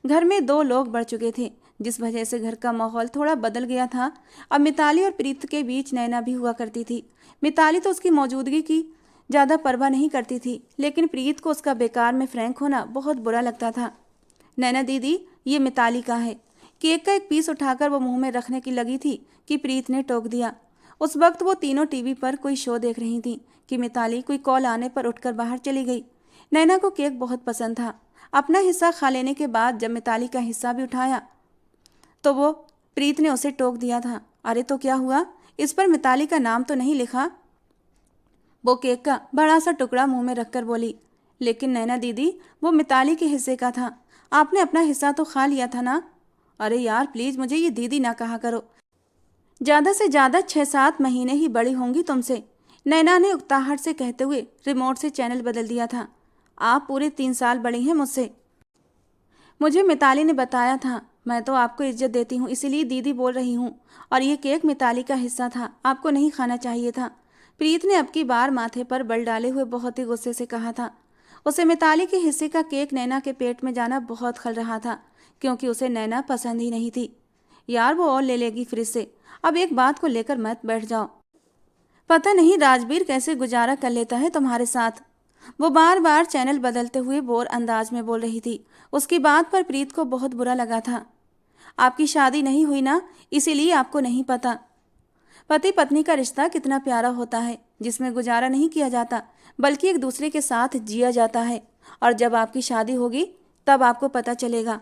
घर में दो लोग बढ़ चुके थे, जिस वजह से घर का माहौल थोड़ा बदल गया था। अब मिताली और प्रीत के बीच नैना भी हुआ करती थी। मिताली तो उसकी मौजूदगी की ज़्यादा परवाह नहीं करती थी, लेकिन प्रीत को उसका बेकार में फ्रैंक होना बहुत बुरा लगता था। नैना दीदी, ये मिताली का है। केक का एक पीस उठाकर वो मुंह में रखने की लगी थी कि प्रीत ने टोक दिया। उस वक्त वो तीनों टीवी पर कोई शो देख रही थी कि मिताली कोई कॉल आने पर उठकर बाहर चली गई। नैना को केक बहुत पसंद था। अपना हिस्सा खा लेने के बाद जब मिताली का हिस्सा भी उठाया तो वो प्रीत ने उसे टोक दिया था। अरे तो क्या हुआ, इस पर मिताली का नाम तो नहीं लिखा? वो केक का बड़ा सा टुकड़ा मुंह में रखकर बोली। लेकिन नैना दीदी, वो मिताली के हिस्से का था। आपने अपना हिस्सा तो खा लिया था ना? अरे यार प्लीज, मुझे ये दीदी ना कहा करो। ज़्यादा से ज़्यादा 6-7 महीने ही बड़ी होंगी तुमसे, नैना ने उकताहट से कहते हुए रिमोट से चैनल बदल दिया था। आप पूरे 3 साल बड़ी हैं मुझसे। मुझे मिताली ने बताया था। मैं तो आपको इज्जत देती हूँ, इसीलिए दीदी बोल रही हूँ। और ये केक मिताली का हिस्सा था, आपको नहीं खाना चाहिए था। प्रीत ने अब की बार माथे पर बल डाले हुए बहुत ही गुस्से से कहा था। उसे मिताली के हिस्से का केक नैना के पेट में जाना बहुत खल रहा था, क्योंकि उसे नैना पसंद ही नहीं थी। यार वो और ले लेगी फ्रिज से। अब एक बात को लेकर मत बैठ जाओ। पता नहीं राजवीर कैसे गुजारा कर लेता है तुम्हारे साथ। वो बार बार चैनल बदलते हुए बोर अंदाज में बोल रही थी। उसकी बात पर प्रीत को बहुत बुरा लगा था। आपकी शादी नहीं हुई ना, इसीलिए आपको नहीं पता। पति पत्नी का रिश्ता कितना प्यारा होता है, जिसमें गुजारा नहीं किया जाता बल्कि एक दूसरे के साथ जिया जाता है। और जब आपकी शादी होगी तब आपको पता चलेगा।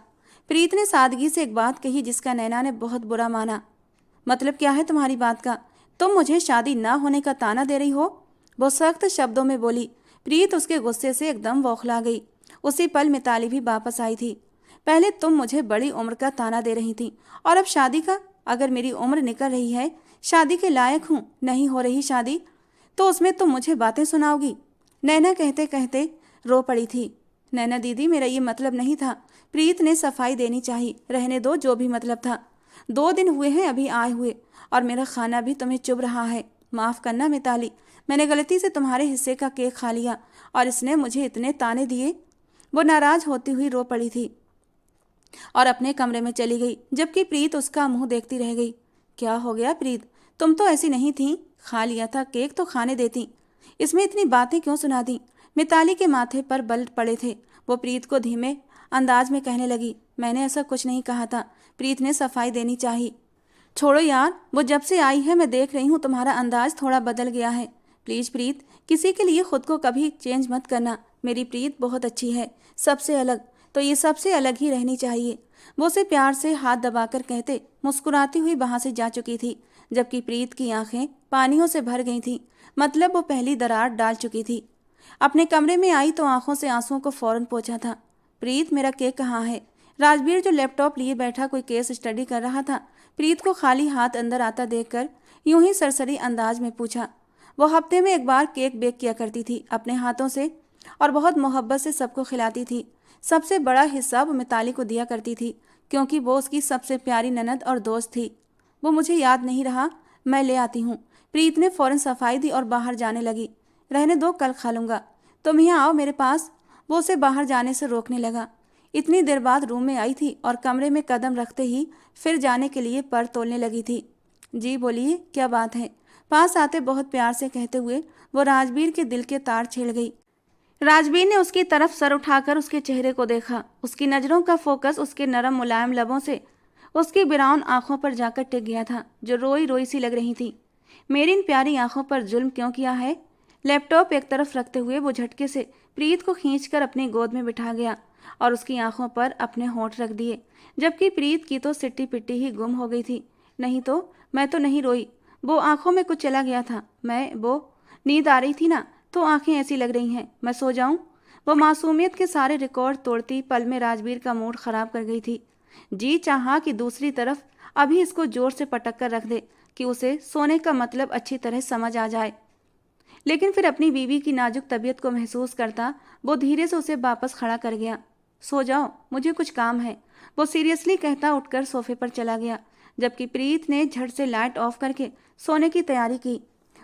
प्रीत ने सादगी से एक बात कही जिसका नैना ने बहुत बुरा माना। मतलब क्या है तुम्हारी बात का? तुम मुझे शादी ना होने का ताना दे रही हो? वो सख्त शब्दों में बोली। प्रीत उसके गुस्से से एकदम बौखला गई। उसी पल मिताली भी वापस आई थी। पहले तुम मुझे बड़ी उम्र का ताना दे रही थी, और अब शादी का? अगर मेरी उम्र निकल रही है, शादी के लायक हूँ, नहीं हो रही शादी, तो उसमें तुम मुझे बातें सुनाओगी? नैना कहते कहते रो पड़ी थी। नैना दीदी, मेरा ये मतलब नहीं था। प्रीत ने सफाई देनी चाहिए। रहने दो, जो भी मतलब था। 2 दिन हुए हैं अभी आए हुए, और मेरा खाना भी तुम्हें चुभ रहा है। माफ़ करना मिताली, मैंने गलती से तुम्हारे हिस्से का केक खा लिया और इसने मुझे इतने ताने दिए। वो नाराज होती हुई रो पड़ी थी और अपने कमरे में चली गई, जबकि प्रीत उसका मुंह देखती रह गई। क्या हो गया प्रीत, तुम तो ऐसी नहीं थी। खा लिया था केक तो खाने देती, इसमें इतनी बातें क्यों सुना दी? मिताली के माथे पर बल पड़े थे। वो प्रीत को धीमे अंदाज में कहने लगी, मैंने ऐसा कुछ नहीं कहा था। प्रीत ने सफाई देनी चाहिए। छोड़ो यार, वो जब से आई है मैं देख रही हूँ तुम्हारा अंदाज थोड़ा बदल गया है। प्लीज़ प्रीत, किसी के लिए खुद को कभी चेंज मत करना। मेरी प्रीत बहुत अच्छी है, सबसे अलग, तो ये सबसे अलग ही रहनी चाहिए। वो उसे प्यार से हाथ दबाकर कहते मुस्कुराती हुई वहाँ से जा चुकी थी, जबकि प्रीत की आंखें पानियों से भर गई थीं। मतलब वो पहली दरार डाल चुकी थी। अपने कमरे में आई तो आंखों से आंसुओं को फौरन पोंछा था। प्रीत, मेरा केक कहाँ है? राजवीर जो लैपटॉप लिए बैठा कोई केस स्टडी कर रहा था, प्रीत को खाली हाथ अंदर आता देखकर यूं ही सरसरी अंदाज में पूछा। वो हफ्ते में एक बार केक बेक किया करती थी अपने हाथों से, और बहुत मोहब्बत से सबको खिलाती थी। सबसे बड़ा हिस्सा वो मिताली को दिया करती थी, क्योंकि वो उसकी सबसे प्यारी ननद और दोस्त थी। वो मुझे याद नहीं रहा, मैं ले आती हूँ। प्रीत ने फौरन सफाई दी और बाहर जाने लगी। रहने दो, कल खा लूँगा, तुम यहाँ आओ मेरे पास। वो उसे बाहर जाने से रोकने लगा। इतनी देर बाद रूम में आई थी और कमरे में कदम रखते ही फिर जाने के लिए पर तोलने लगी थी। जी बोलिए, क्या बात है? पास आते बहुत प्यार से कहते हुए वो राजवीर के दिल के तार छेड़ गई। राजवीर ने उसकी तरफ सर उठाकर उसके चेहरे को देखा। उसकी नज़रों का फोकस उसके नरम मुलायम लबों से उसकी ब्राउन आंखों पर जाकर टिक गया था, जो रोई रोई सी लग रही थी। मेरी इन प्यारी आंखों पर जुल्म क्यों किया है? लैपटॉप एक तरफ रखते हुए वो झटके से प्रीत को खींचकर अपनी गोद में बिठा गया और उसकी आंखों पर अपने होंठ रख दिए, जबकि प्रीत की तो सिट्टी पिट्टी ही गुम हो गई थी। नहीं तो मैं तो नहीं रोई, वो आंखों में कुछ चला गया था। वो नींद आ रही थी ना, तो आंखें ऐसी लग रही हैं, मैं सो जाऊं? वो मासूमियत के सारे रिकॉर्ड तोड़ती पल में राजवीर का मूड खराब कर गई थी। जी चाहा कि दूसरी तरफ अभी इसको जोर से पटक कर रख दे कि उसे सोने का मतलब अच्छी तरह समझ आ जाए, लेकिन फिर अपनी बीवी की नाजुक तबीयत को महसूस करता वो धीरे से उसे वापस खड़ा कर गया। सो जाओ, मुझे कुछ काम है, वो सीरियसली कहता उठकर सोफे पर चला गया, जबकि प्रीत ने झट से लाइट ऑफ करके सोने की तैयारी की।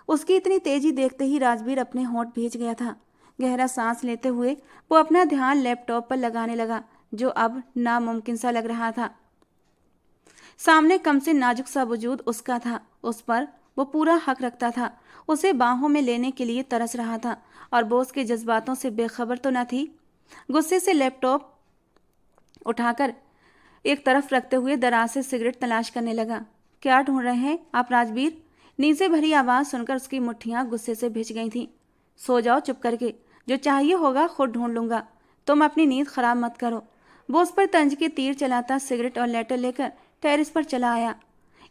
उसकी इतनी तेजी देखते ही राजवीर अपने होंठ भींच गया था। गहरा सांस लेते हुए वो अपना ध्यान लैपटॉप पर लगाने लगा, जो अब नामुमकिन सा लग रहा था। सामने कम से नाजुक सा वजूद उसका था, उस पर वो पूरा हक रखता था, उसे बाहों में लेने के लिए तरस रहा था और वो उसके जज्बातों से बेखबर तो न थी। गुस्से से लैपटॉप उठाकर एक तरफ रखते हुए दराज से सिगरेट तलाश करने लगा। क्या ढूंढ रहे हैं आप राजवीर? नींद से भरी आवाज़ सुनकर उसकी मुट्ठियां गुस्से से भिज गई थीं। सो जाओ चुप करके, जो चाहिए होगा खुद ढूंढ लूंगा, तुम अपनी नींद खराब मत करो। वो उस पर तंज के तीर चलाता सिगरेट और लेटर लेकर टेरिस पर चला आया।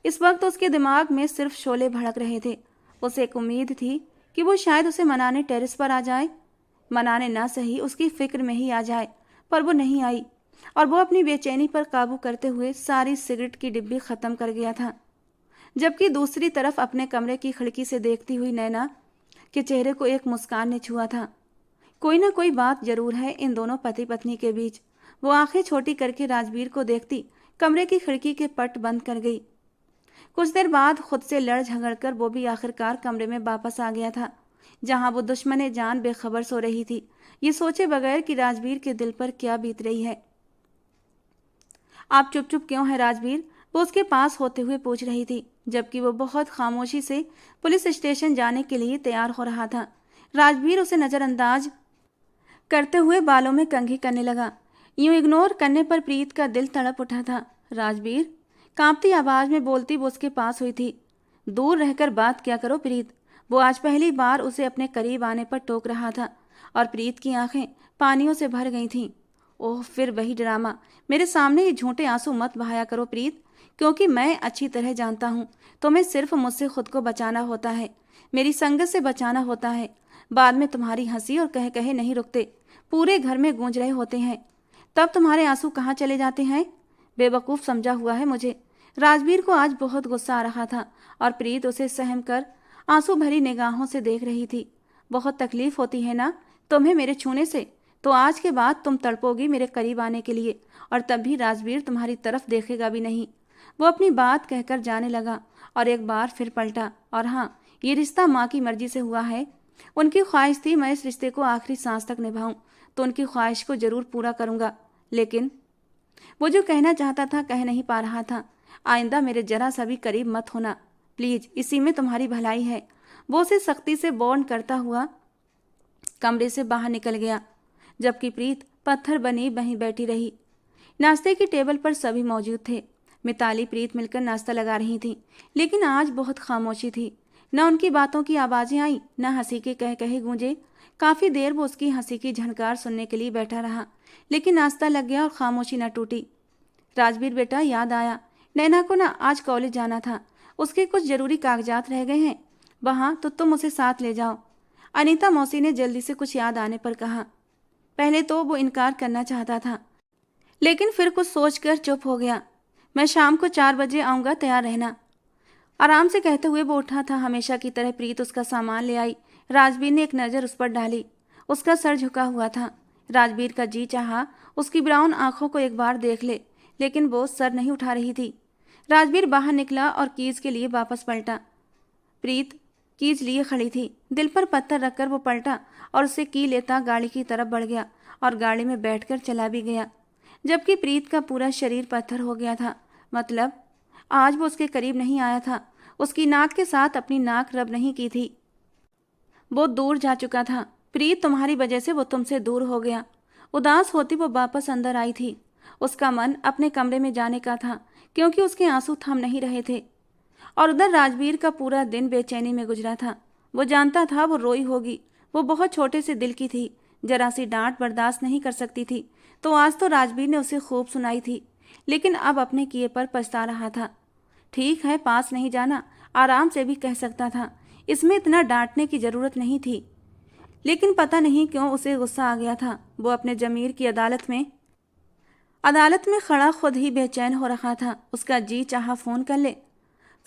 इस वक्त उसके दिमाग में सिर्फ शोले भड़क रहे थे। उसे एक उम्मीद थी कि वो शायद उसे मनाने टेरिस पर आ जाए, मनाने ना सही उसकी फिक्र में ही आ जाए, पर वो नहीं आई और वो अपनी बेचैनी पर काबू करते हुए सारी सिगरेट की डिब्बी खत्म कर गया था। जबकि दूसरी तरफ अपने कमरे की खिड़की से देखती हुई नैना के चेहरे को एक मुस्कान ने छुआ था। कोई ना कोई बात जरूर है इन दोनों पति पत्नी के बीच। वो आंखें छोटी करके राजवीर को देखती कमरे की खिड़की के पट बंद कर गई। कुछ देर बाद खुद से लड़ झगड़ कर वो भी आखिरकार कमरे में वापस आ गया था, जहां वो दुश्मने जान बेखबर सो रही थी, ये सोचे बगैर कि राजवीर के दिल पर क्या बीत रही है। आप चुप चुप क्यों हैं राजवीर? वो उसके पास होते हुए पूछ रही थी, जबकि वो बहुत खामोशी से पुलिस स्टेशन जाने के लिए तैयार हो रहा था। राजवीर उसे नज़रअंदाज करते हुए बालों में कंघी करने लगा। यूं इग्नोर करने पर प्रीत का दिल तड़प उठा था। राजवीर, कांपती आवाज में बोलती वो उसके पास हुई थी। दूर रहकर बात क्या करो प्रीत। वो आज पहली बार उसे अपने करीब आने पर टोक रहा था और प्रीत की आंखें पानियों से भर गई थीं। ओह, फिर वही ड्रामा। मेरे सामने ये झूठे आंसू मत बहाया करो प्रीत, क्योंकि मैं अच्छी तरह जानता हूँ तुम्हें सिर्फ मुझसे खुद को बचाना होता है, मेरी संगत से बचाना होता है। बाद में तुम्हारी हंसी और कह कहे नहीं रुकते, पूरे घर में गूंज रहे होते हैं, तब तुम्हारे आंसू कहाँ चले जाते हैं? बेवकूफ़ समझा हुआ है मुझे। राजवीर को आज बहुत गुस्सा आ रहा था और प्रीत उसे सहम कर आंसू भरी निगाहों से देख रही थी। बहुत तकलीफ होती है ना तुम्हें मेरे छूने से? तो आज के बाद तुम तड़पोगी मेरे करीब आने के लिए, और तब भी राजवीर तुम्हारी तरफ देखेगा भी नहीं। वो अपनी बात कहकर जाने लगा और एक बार फिर पलटा, और हाँ, ये रिश्ता माँ की मर्जी से हुआ है। उनकी ख्वाहिश थी मैं इस रिश्ते को आखिरी सांस तक निभाऊं, तो उनकी ख्वाहिश को जरूर पूरा करूंगा। लेकिन वो जो कहना चाहता था कह नहीं पा रहा था। आइंदा मेरे जरा सा भी करीब मत होना प्लीज, इसी में तुम्हारी भलाई है। वो उसे सख्ती से वार्न करता हुआ कमरे से बाहर निकल गया, जबकि प्रीत पत्थर बनी वहीं बैठी रही। नाश्ते की टेबल पर सभी मौजूद थे। मिताली प्रीत मिलकर नाश्ता लगा रही थी, लेकिन आज बहुत खामोशी थी। न उनकी बातों की आवाजें आई, न हंसी के कह कहे गूंजे। काफी देर वो उसकी हंसी की झनकार सुनने के लिए बैठा रहा, लेकिन नाश्ता लग गया और खामोशी न टूटी। राजवीर बेटा, याद आया, नैना को ना आज कॉलेज जाना था, उसके कुछ जरूरी कागजात रह गए हैं वहाँ, तो तुम उसे साथ ले जाओ। अनीता मौसी ने जल्दी से कुछ याद आने पर कहा। पहले तो वो इनकार करना चाहता था, लेकिन फिर कुछ सोचकर चुप हो गया। मैं शाम को 4 बजे आऊँगा, तैयार रहना। आराम से कहते हुए वो उठा था। हमेशा की तरह प्रीत उसका सामान ले आई। राजवीर ने एक नज़र उस पर डाली, उसका सर झुका हुआ था। राजवीर का जी चाहा उसकी ब्राउन आंखों को एक बार देख ले, लेकिन वो सर नहीं उठा रही थी। राजवीर बाहर निकला और कीज के लिए वापस पलटा। प्रीत कीज लिए खड़ी थी। दिल पर पत्थर रखकर वो पलटा और उसे की लेता गाड़ी की तरफ बढ़ गया और गाड़ी में बैठकर चला भी गया, जबकि प्रीत का पूरा शरीर पत्थर हो गया था। मतलब आज वो उसके करीब नहीं आया था, उसकी नाक के साथ अपनी नाक रब नहीं की थी। वो दूर जा चुका था। प्रीत, तुम्हारी वजह से वो तुमसे दूर हो गया। उदास होती वो वापस अंदर आई थी। उसका मन अपने कमरे में जाने का था, क्योंकि उसके आंसू थम नहीं रहे थे। और उधर राजवीर का पूरा दिन बेचैनी में गुजरा था। वो जानता था वो रोई होगी। वो बहुत छोटे से दिल की थी, जरा सी डांट बर्दाश्त नहीं कर सकती थी। तो आज तो राजवीर ने उसे खूब सुनाई थी, लेकिन अब अपने किए पर पछता रहा था। ठीक है, पास नहीं जाना, आराम से भी कह सकता था, इसमें इतना डांटने की जरूरत नहीं थी। लेकिन पता नहीं क्यों उसे गुस्सा आ गया था। वो अपने जमीर की अदालत में खड़ा खुद ही बेचैन हो रहा था। उसका जी चाहा फ़ोन कर ले,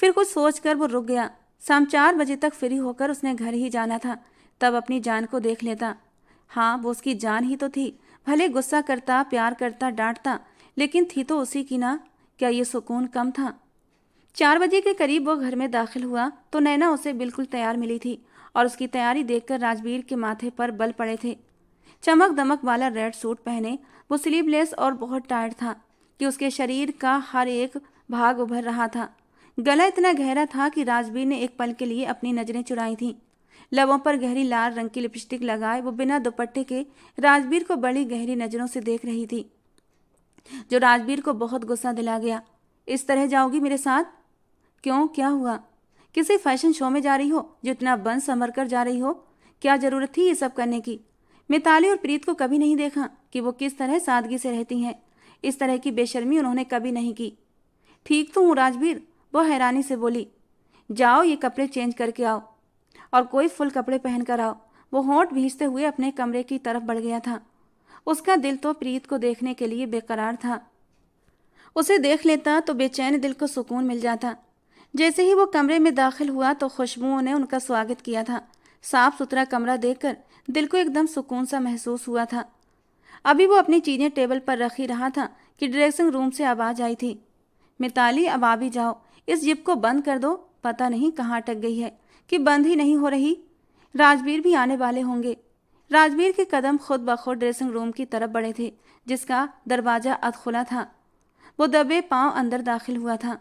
फिर कुछ सोचकर वो रुक गया। शाम 4 बजे तक फ्री होकर उसने घर ही जाना था, तब अपनी जान को देख लेता। हाँ, वो उसकी जान ही तो थी। भले गुस्सा करता, प्यार करता, डांटता, लेकिन थी तो उसी की ना। क्या ये सुकून कम था? 4 बजे के करीब वो घर में दाखिल हुआ तो नैना उसे बिल्कुल तैयार मिली थी और उसकी तैयारी देखकर राजवीर के माथे पर बल पड़े थे। चमक दमक वाला रेड सूट पहने, वो स्लीवलेस और बहुत टाइट था कि उसके शरीर का हर एक भाग उभर रहा था। गला इतना गहरा था कि राजवीर ने एक पल के लिए अपनी नजरें चुराई थीं। लबों पर गहरी लाल रंग की लिपस्टिक लगाए वो बिना दुपट्टे के राजवीर को बड़ी गहरी नजरों से देख रही थी, जो राजवीर को बहुत गुस्सा दिला गया। इस तरह जाओगी मेरे साथ? क्यों, क्या हुआ? किसी फैशन शो में जा रही हो जो इतना बन संवर कर जा रही हो? क्या जरूरत थी ये सब करने की? मिताली और प्रीत को कभी नहीं देखा कि वो किस तरह सादगी से रहती हैं। इस तरह की बेशर्मी उन्होंने कभी नहीं की। ठीक तो हूँ राजवीर, वो हैरानी से बोली। जाओ ये कपड़े चेंज करके आओ और कोई फुल कपड़े पहन कर आओ। वो होंठ भींचते हुए अपने कमरे की तरफ बढ़ गया था। उसका दिल तो प्रीत को देखने के लिए बेकरार था। उसे देख लेता तो बेचैन दिल को सुकून मिल जाता। जैसे ही वो कमरे में दाखिल हुआ तो खुशबुओं ने उनका स्वागत किया था। साफ सुथरा कमरा देखकर दिल को एकदम सुकून सा महसूस हुआ था। अभी वो अपनी चीजें टेबल पर रख ही रहा था कि ड्रेसिंग रूम से आवाज आई थी। मिताली, अब आ भी जाओ, इस जिप को बंद कर दो। पता नहीं कहाँ अटक गई है कि बंद ही नहीं हो रही। राजवीर भी आने वाले होंगे। राजवीर के कदम खुद ब खुद ड्रेसिंग रूम की तरफ बढ़े थे, जिसका दरवाजा अधखुला था। वो दबे पांव अंदर दाखिल हुआ था।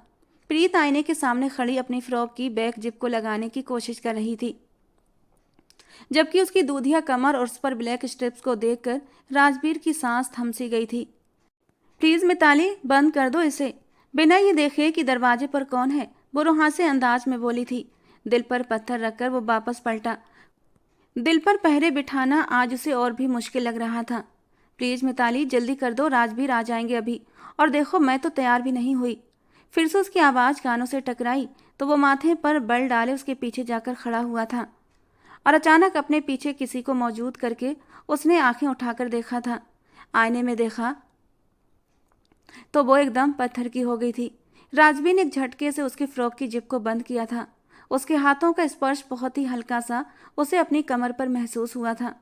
प्रीत आईने के सामने खड़ी अपनी फ्रॉक की बैक जिप को लगाने की कोशिश कर रही थी, जबकि उसकी दूधिया कमर और उस पर ब्लैक स्ट्रिप्स को देखकर राजवीर की सांस थम सी गई थी। प्लीज मिताली, बंद कर दो इसे। बिना ये देखे कि दरवाजे पर कौन है, वो रुहासे अंदाज में बोली थी। दिल पर पत्थर रखकर वो वापस पलटा। दिल पर पहरे बिठाना आज उसे और भी मुश्किल लग रहा था। प्लीज मिताली, जल्दी कर दो, राजवीर आ जाएंगे अभी। और देखो, मैं तो तैयार भी नहीं हुई। फिर से उसकी आवाज कानों से टकराई तो वो माथे पर बल डाले उसके पीछे जाकर खड़ा हुआ था और अचानक अपने पीछे किसी को मौजूद करके उसने आंखें उठाकर देखा था। आईने में देखा तो वो एकदम पत्थर की हो गई थी। राजवीर ने एक झटके से उसकी फ्रॉक की जिप को बंद किया था। उसके हाथों का स्पर्श बहुत ही हल्का सा उसे अपनी कमर पर महसूस हुआ था।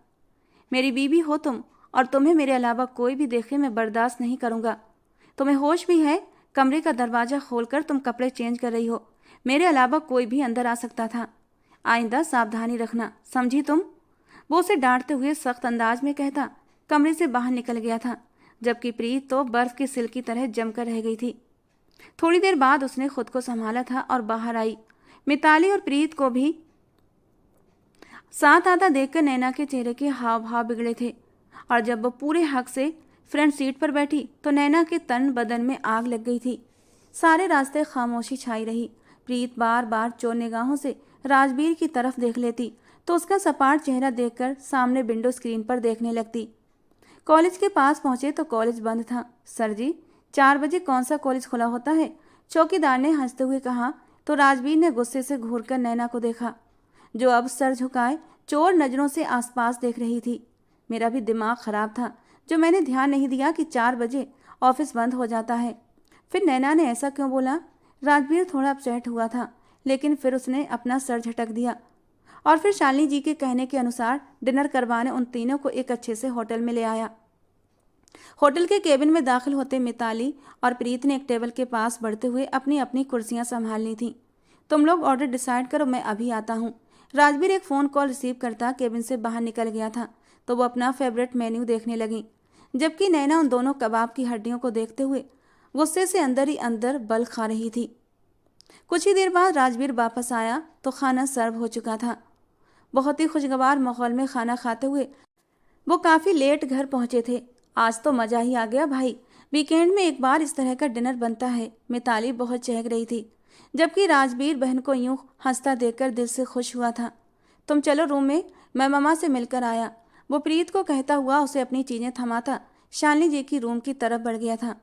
मेरी बीवी हो तुम, और तुम्हें मेरे अलावा कोई भी देखे मैं बर्दाश्त नहीं करूंगा। तुम्हें होश भी है? कमरे का दरवाजा खोलकर तुम कपड़े चेंज कर रही हो। मेरे अलावा कोई भी अंदर आ सकता था। आइंदा सावधानी रखना, समझी तुम? वो उसे डांटते हुए सख्त अंदाज में कहता कमरे से बाहर निकल गया था, जबकि प्रीत तो बर्फ की सिल की तरह जमकर रह गई थी। थोड़ी देर बाद उसने खुद को संभाला था और बाहर आई। मिताली और प्रीत को भी साथ आता देखकर नैना के चेहरे के हाव भाव बिगड़े थे, और जब वो पूरे हक से फ्रंट सीट पर बैठी तो नैना के तन बदन में आग लग गई थी। सारे रास्ते खामोशी छाई रही। प्रीत बार बार चोर निगाहों से राजवीर की तरफ देख लेती तो उसका सपाट चेहरा देखकर सामने विंडो स्क्रीन पर देखने लगती। कॉलेज के पास पहुंचे तो कॉलेज बंद था। सर जी, 4 बजे कौन सा कॉलेज खुला होता है? चौकीदार ने हंसते हुए कहा तो राजवीर ने गुस्से से घूरकर नैना को देखा, जो अब सर झुकाए चोर नजरों से आसपास देख रही थी। मेरा भी दिमाग खराब था जो मैंने ध्यान नहीं दिया कि 4 बजे ऑफिस बंद हो जाता है। फिर नैना ने ऐसा क्यों बोला? राजवीर थोड़ा अपसेट हुआ था, लेकिन फिर उसने अपना सर झटक दिया और फिर शालिनी जी के कहने के अनुसार डिनर करवाने उन तीनों को एक अच्छे से होटल में ले आया। होटल के केबिन में दाखिल होते मिताली और प्रीत ने एक टेबल के पास बढ़ते हुए अपनी अपनी कुर्सियां संभालनी थीं। तुम लोग ऑर्डर डिसाइड करो, मैं अभी आता हूँ। राजवीर एक फ़ोन कॉल रिसीव करता केबिन से बाहर निकल गया था तो वो अपना फेवरेट मेन्यू देखने लगी, जबकि नैना उन दोनों कबाब की हड्डियों को देखते हुए गुस्से से अंदर ही अंदर बल खा रही थी। कुछ ही देर बाद राजवीर वापस आया तो खाना सर्व हो चुका था। बहुत ही खुशगवार माहौल में खाना खाते हुए वो काफ़ी लेट घर पहुंचे थे। आज तो मज़ा ही आ गया भाई, वीकेंड में एक बार इस तरह का डिनर बनता है। मिताली बहुत चहक रही थी, जबकि राजवीर बहन को यूं हंसता देखकर दिल से खुश हुआ था। तुम चलो रूम में, मैं मम्मा से मिलकर आया। वो प्रीत को कहता हुआ उसे अपनी चीज़ें थमाता शालिनी जी की रूम की तरफ बढ़ गया था।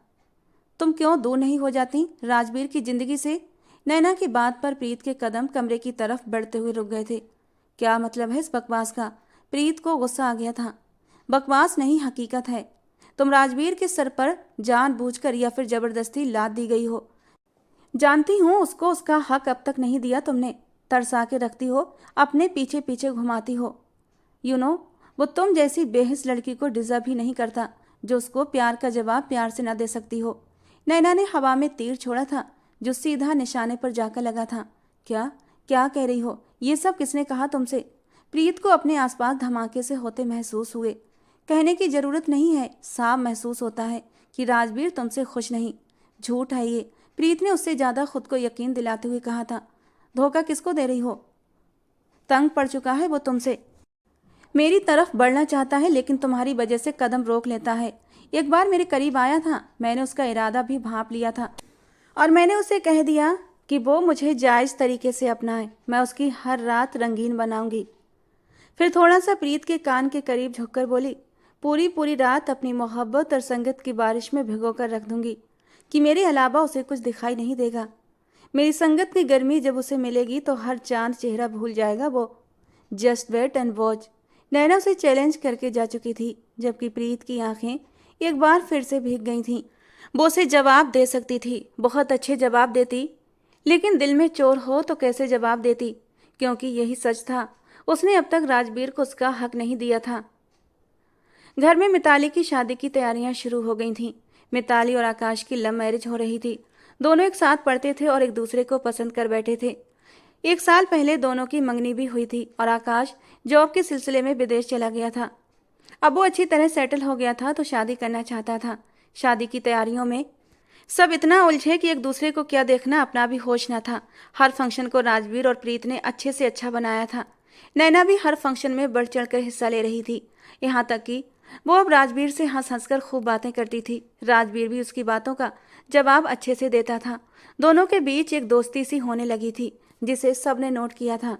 तुम क्यों दूर नहीं हो जाती राजवीर की ज़िंदगी से? नैना की बात पर प्रीत के कदम कमरे की तरफ बढ़ते हुए रुक गए थे। क्या मतलब है इस बकवास का? प्रीत को गुस्सा आ गया था। बकवास नहीं, हकीकत है। तुम राजवीर के सर पर जानबूझकर या फिर जबरदस्ती लाद दी गई हो। जानती हूँ उसको उसका हक अब तक नहीं दिया तुमने। तरसा के रखती हो, अपने पीछे पीछे घुमाती हो। वो तुम जैसी बेहिस लड़की को डिजर्व ही नहीं करता, जो उसको प्यार का जवाब प्यार से न दे सकती हो। नैना ने हवा में तीर छोड़ा था, जो सीधा निशाने पर जाकर लगा था। क्या क्या कह रही हो? ये सब किसने कहा तुमसे? प्रीत को अपने आसपास धमाके से होते महसूस हुए। कहने की जरूरत नहीं है, साफ महसूस होता है कि राजवीर तुमसे खुश नहीं। झूठ है ये, प्रीत ने उससे ज्यादा खुद को यकीन दिलाते हुए कहा था। धोखा किसको दे रही हो? तंग पड़ चुका है वो तुमसे। मेरी तरफ बढ़ना चाहता है, लेकिन तुम्हारी वजह से कदम रोक लेता है। एक बार मेरे करीब आया था, मैंने उसका इरादा भी भांप लिया था और मैंने उसे कह दिया कि वो मुझे जायज़ तरीके से अपनाए। मैं उसकी हर रात रंगीन बनाऊंगी। फिर थोड़ा सा प्रीत के कान के करीब झुककर बोली, पूरी पूरी रात अपनी मोहब्बत और संगत की बारिश में भिगो कर रख दूंगी कि मेरे अलावा उसे कुछ दिखाई नहीं देगा। मेरी संगत की गर्मी जब उसे मिलेगी तो हर चांद चेहरा भूल जाएगा वो। Just wait and watch. Naina उसे चैलेंज करके जा चुकी थी, जबकि प्रीत की आंखें एक बार फिर से भीग गई थीं। वो उसे जवाब दे सकती थी, बहुत अच्छे जवाब देती, लेकिन दिल में चोर हो तो कैसे जवाब देती? क्योंकि यही सच था, उसने अब तक राजवीर को उसका हक नहीं दिया था। घर में मिताली की शादी की तैयारियां शुरू हो गई थीं। मिताली और आकाश की लव मैरिज हो रही थी। दोनों एक साथ पढ़ते थे और एक दूसरे को पसंद कर बैठे थे। 1 साल पहले दोनों की मंगनी भी हुई थी और आकाश जॉब के सिलसिले में विदेश चला गया था। अब वो अच्छी तरह सेटल हो गया था तो शादी करना चाहता था। शादी की तैयारियों में सब इतना उलझे कि एक दूसरे को क्या देखना अपना भी होश न था। हर फंक्शन को राजवीर और प्रीत ने अच्छे से अच्छा बनाया था। नैना भी हर फंक्शन में बढ़ चढ़कर हिस्सा ले रही थी। यहाँ तक कि वो अब राजवीर से हंस हंसकर खूब बातें करती थी। राजवीर भी उसकी बातों का जवाब अच्छे से देता था। दोनों के बीच एक दोस्ती सी होने लगी थी, जिसे सबने नोट किया था।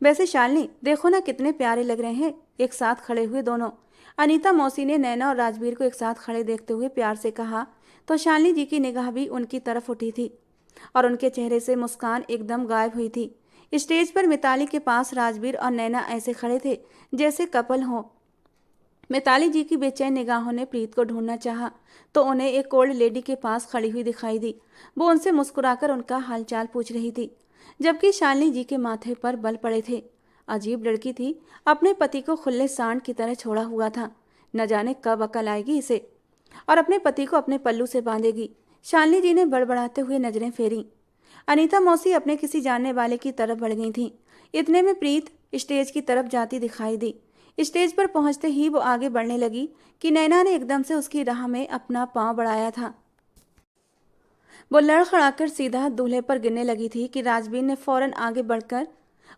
वैसे शालिनी, देखो ना कितने प्यारे लग रहे हैं एक साथ खड़े हुए दोनों। अनीता मौसी ने नैना और राजवीर को एक साथ खड़े देखते हुए प्यार से कहा तो शालिनी जी की निगाह भी उनकी तरफ उठी थी और उनके चेहरे से मुस्कान एकदम गायब हुई थी। स्टेज पर मिताली के पास राजवीर और नैना ऐसे खड़े थे जैसे कपल हों। मिताली जी की बेचैन निगाहों ने प्रीत को ढूंढना चाहा तो उन्हें एक ओल्ड लेडी के पास खड़ी हुई दिखाई दी। वो उनसे मुस्कुराकर उनका हालचाल पूछ रही थी, जबकि शालिनी जी के माथे पर बल पड़े थे। अजीब लड़की थी, अपने पति को खुले सांड की तरह छोड़ा हुआ था। न जाने कब अकल आएगी इसे और अपने पति को अपने पल्लू से बांधेगी। शालिनी जी ने बड़बड़ाते हुए नजरें फेरी। अनीता मौसी अपने किसी जानने वाले की तरफ बढ़ गई थी। इतने में प्रीत स्टेज की तरफ जाती दिखाई दी। स्टेज पर पहुंचते ही वो आगे बढ़ने लगी कि नैना ने एकदम से उसकी राह में अपना पांव बढ़ाया था। वो लड़खड़ाकर सीधा दूल्हे पर गिरने लगी थी कि राजवीर ने फौरन आगे बढ़कर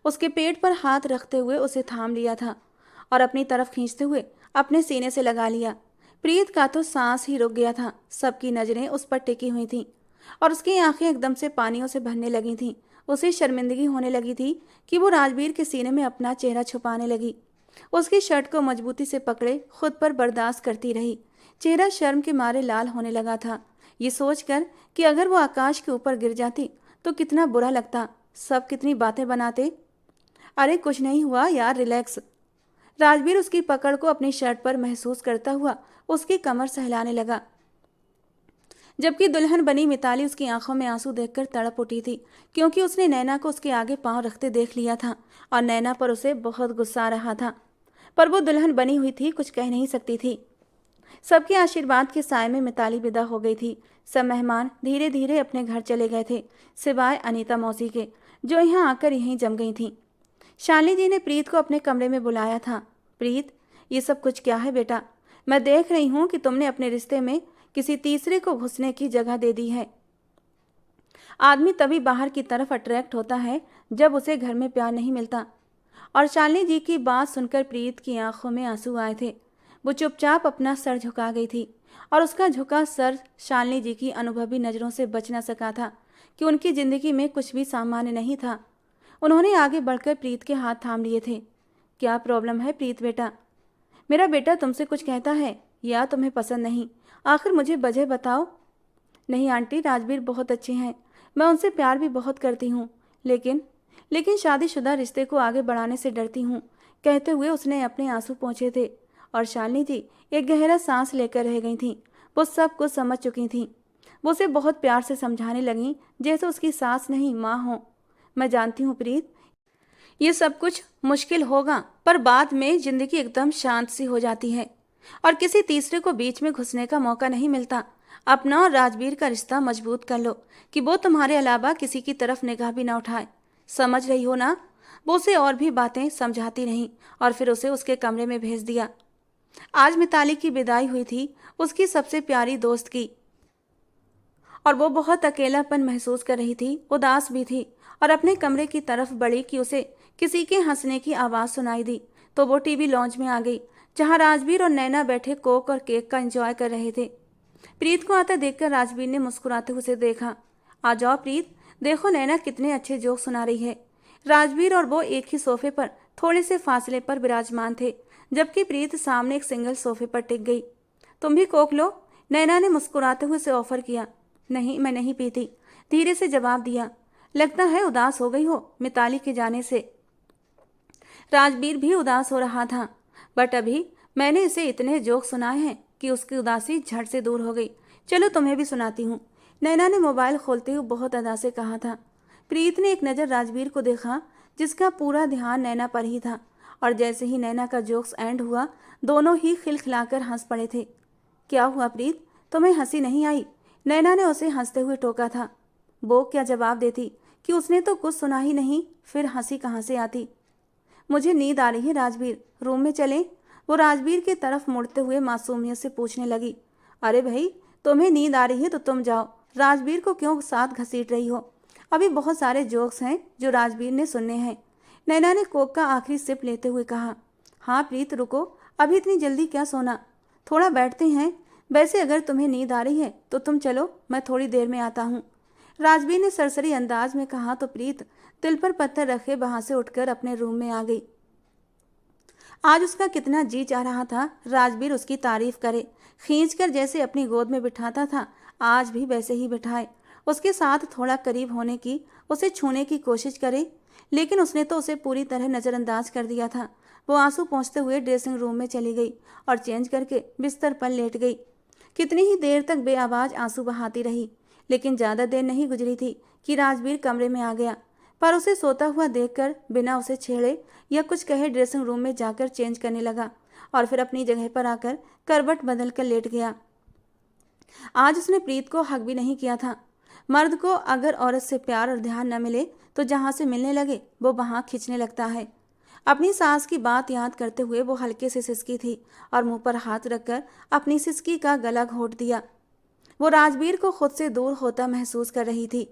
उसके पेट पर हाथ रखते हुए उसे थाम लिया था और अपनी तरफ खींचते हुए अपने सीने से लगा लिया। प्रीत का तो सांस ही रुक गया था। सबकी नजरें उस पर टिकी हुई थीं और उसकी आंखें एकदम से पानियों से भरने लगी थीं। उसे शर्मिंदगी होने लगी थी कि वो राजवीर के सीने में अपना चेहरा छुपाने लगी। उसकी शर्ट को मजबूती से पकड़े खुद पर बर्दाश्त करती रही। चेहरा शर्म के मारे लाल होने लगा था, ये सोचकर कि अगर वो आकाश के ऊपर गिर जाती तो कितना बुरा लगता। सब कितनी बातें बनाते। अरे कुछ नहीं हुआ यार, रिलैक्स। राजवीर उसकी पकड़ को अपनी शर्ट पर महसूस करता हुआ उसकी कमर सहलाने लगा, जबकि दुल्हन बनी मिताली उसकी आंखों में आंसू देखकर तड़प उठी थी, क्योंकि उसने नैना को उसके आगे पांव रखते देख लिया था और नैना पर उसे बहुत गुस्सा आ रहा था। पर वो दुल्हन बनी हुई थी, कुछ कह नहीं सकती थी। सबके आशीर्वाद के साय में मिताली विदा हो गई थी। सब मेहमान धीरे धीरे अपने घर चले गए थे, सिवाय अनीता मौसी के, जो यहाँ आकर यहीं जम गई थीं। शालिनी जी ने प्रीत को अपने कमरे में बुलाया था। प्रीत, ये सब कुछ क्या है बेटा? मैं देख रही हूँ कि तुमने अपने रिश्ते में किसी तीसरे को घुसने की जगह दे दी है। आदमी तभी बाहर की तरफ अट्रैक्ट होता है जब उसे घर में प्यार नहीं मिलता। और शालिनी जी की बात सुनकर प्रीत की आंखों में आंसू आए थे। वो चुपचाप अपना सर झुका गई थी और उसका झुका सर शालिनी जी की अनुभवी नज़रों से बच न सका था कि उनकी जिंदगी में कुछ भी सामान्य नहीं था। उन्होंने आगे बढ़कर प्रीत के हाथ थाम लिए थे। क्या प्रॉब्लम है प्रीत बेटा? मेरा बेटा तुमसे कुछ कहता है या तुम्हें पसंद नहीं? आखिर मुझे वजह बताओ। नहीं आंटी, राजवीर बहुत अच्छे हैं, मैं उनसे प्यार भी बहुत करती हूँ, लेकिन शादीशुदा रिश्ते को आगे बढ़ाने से डरती हूँ। कहते हुए उसने अपने आंसू पोंछे थे। और शालिनी जी एक गहरा सांस लेकर रह गई थीं। वो सब कुछ समझ चुकी थीं। वो उसे बहुत प्यार से समझाने लगीं, जैसे उसकी सास नहीं माँ हो। मैं जानती हूँ प्रीत, ये सब कुछ मुश्किल होगा, पर बाद में जिंदगी एकदम शांत सी हो जाती है और किसी तीसरे को बीच में घुसने का मौका नहीं मिलता। अपना और राजवीर का रिश्ता मजबूत कर लो कि वो तुम्हारे अलावा किसी की तरफ निगाह भी ना उठाए। समझ रही हो ना? वो उसे और भी बातें समझाती रहीं और फिर उसे उसके कमरे में भेज दिया। आज मिताली की विदाई हुई थी, उसकी सबसे प्यारी दोस्त की, और वो बहुत अकेलापन महसूस कर रही थी, उदास भी थी और अपने कमरे की तरफ बढ़ी कि उसे किसी के हंसने की आवाज़ सुनाई दी तो वो टीवी लॉन्च में आ गई, जहां राजवीर और नैना बैठे कोक और केक का एंजॉय कर रहे थे। प्रीत को आता देखकर राजवीर ने मुस्कुराते हुए उसे देखा। आ जाओ प्रीत, देखो नैना कितने अच्छे जोक सुना रही है। राजवीर और वो एक ही सोफे पर थोड़े से फासले पर विराजमान थे, जबकि प्रीत सामने एक सिंगल सोफे पर टिक गई। तुम भी कोक लो, नैना ने मुस्कुराते हुए उसे ऑफर किया। नहीं, मैं नहीं पीती, धीरे से जवाब दिया। लगता है उदास हो गई हो मिताली के जाने से। राजवीर भी उदास हो रहा था, बट अभी मैंने इसे इतने जोक सुनाए हैं कि उसकी उदासी झट से दूर हो गई। चलो तुम्हें भी सुनाती हूँ, नैना ने मोबाइल खोलते हुए बहुत अदा से कहा था। प्रीत ने एक नज़र राजवीर को देखा, जिसका पूरा ध्यान नैना पर ही था, और जैसे ही नैना का जोक्स एंड हुआ, दोनों ही खिलखिलाकर हंस पड़े थे। क्या हुआ प्रीत, तुम्हें हंसी नहीं आई? नैना ने उसे हंसते हुए टोका था। वो क्या जवाब देती कि उसने तो कुछ सुना ही नहीं, फिर हंसी कहाँ से आती। मुझे नींद आ रही है राजवीर, रूम में चलें? वो राजवीर की तरफ मुड़ते हुए मासूमियत से पूछने लगी। अरे भाई, तुम्हें नींद आ रही है तो तुम जाओ, राजवीर को क्यों साथ घसीट रही हो? अभी बहुत सारे जोक्स हैं जो राजवीर ने सुनने हैं। नैना ने कोक का आखिरी सिप लेते हुए कहा। हाँ प्रीत रुको, अभी इतनी जल्दी क्या सोना, थोड़ा बैठते हैं। वैसे अगर तुम्हें नींद आ रही है तो तुम चलो, मैं थोड़ी देर में आता हूँ, राजवीर ने सरसरी अंदाज में कहा तो प्रीत दिल पर पत्थर रखे वहां से उठकर अपने रूम में आ गई। आज उसका कितना जी चाह रहा था राजवीर उसकी तारीफ करे, खींचकर जैसे अपनी गोद में बिठाता था, आज भी वैसे ही बिठाए, उसके साथ थोड़ा करीब होने की, उसे छूने की कोशिश करे, लेकिन उसने तो उसे पूरी तरह नज़रअंदाज कर दिया था। वो आंसू पोंछते हुए ड्रेसिंग रूम में चली गई और चेंज करके बिस्तर पर लेट गई। कितनी ही देर तक बेआवाज आंसू बहाती रही, लेकिन ज़्यादा देर नहीं गुजरी थी कि राजवीर कमरे में आ गया, पर उसे सोता हुआ देखकर बिना उसे छेड़े या कुछ कहे ड्रेसिंग रूम में जाकर चेंज करने लगा और फिर अपनी जगह पर आकर करवट बदल कर लेट गया। आज उसने प्रीत को हक भी नहीं किया था। मर्द को अगर औरत से प्यार और ध्यान न मिले तो जहाँ से मिलने लगे वो वहाँ खींचने लगता है। अपनी सास की बात याद करते हुए वो हल्के से सिसकी थी और मुंह पर हाथ रखकर अपनी सिसकी का गला घोट दिया। वो राजवीर को खुद से दूर होता महसूस कर रही थी।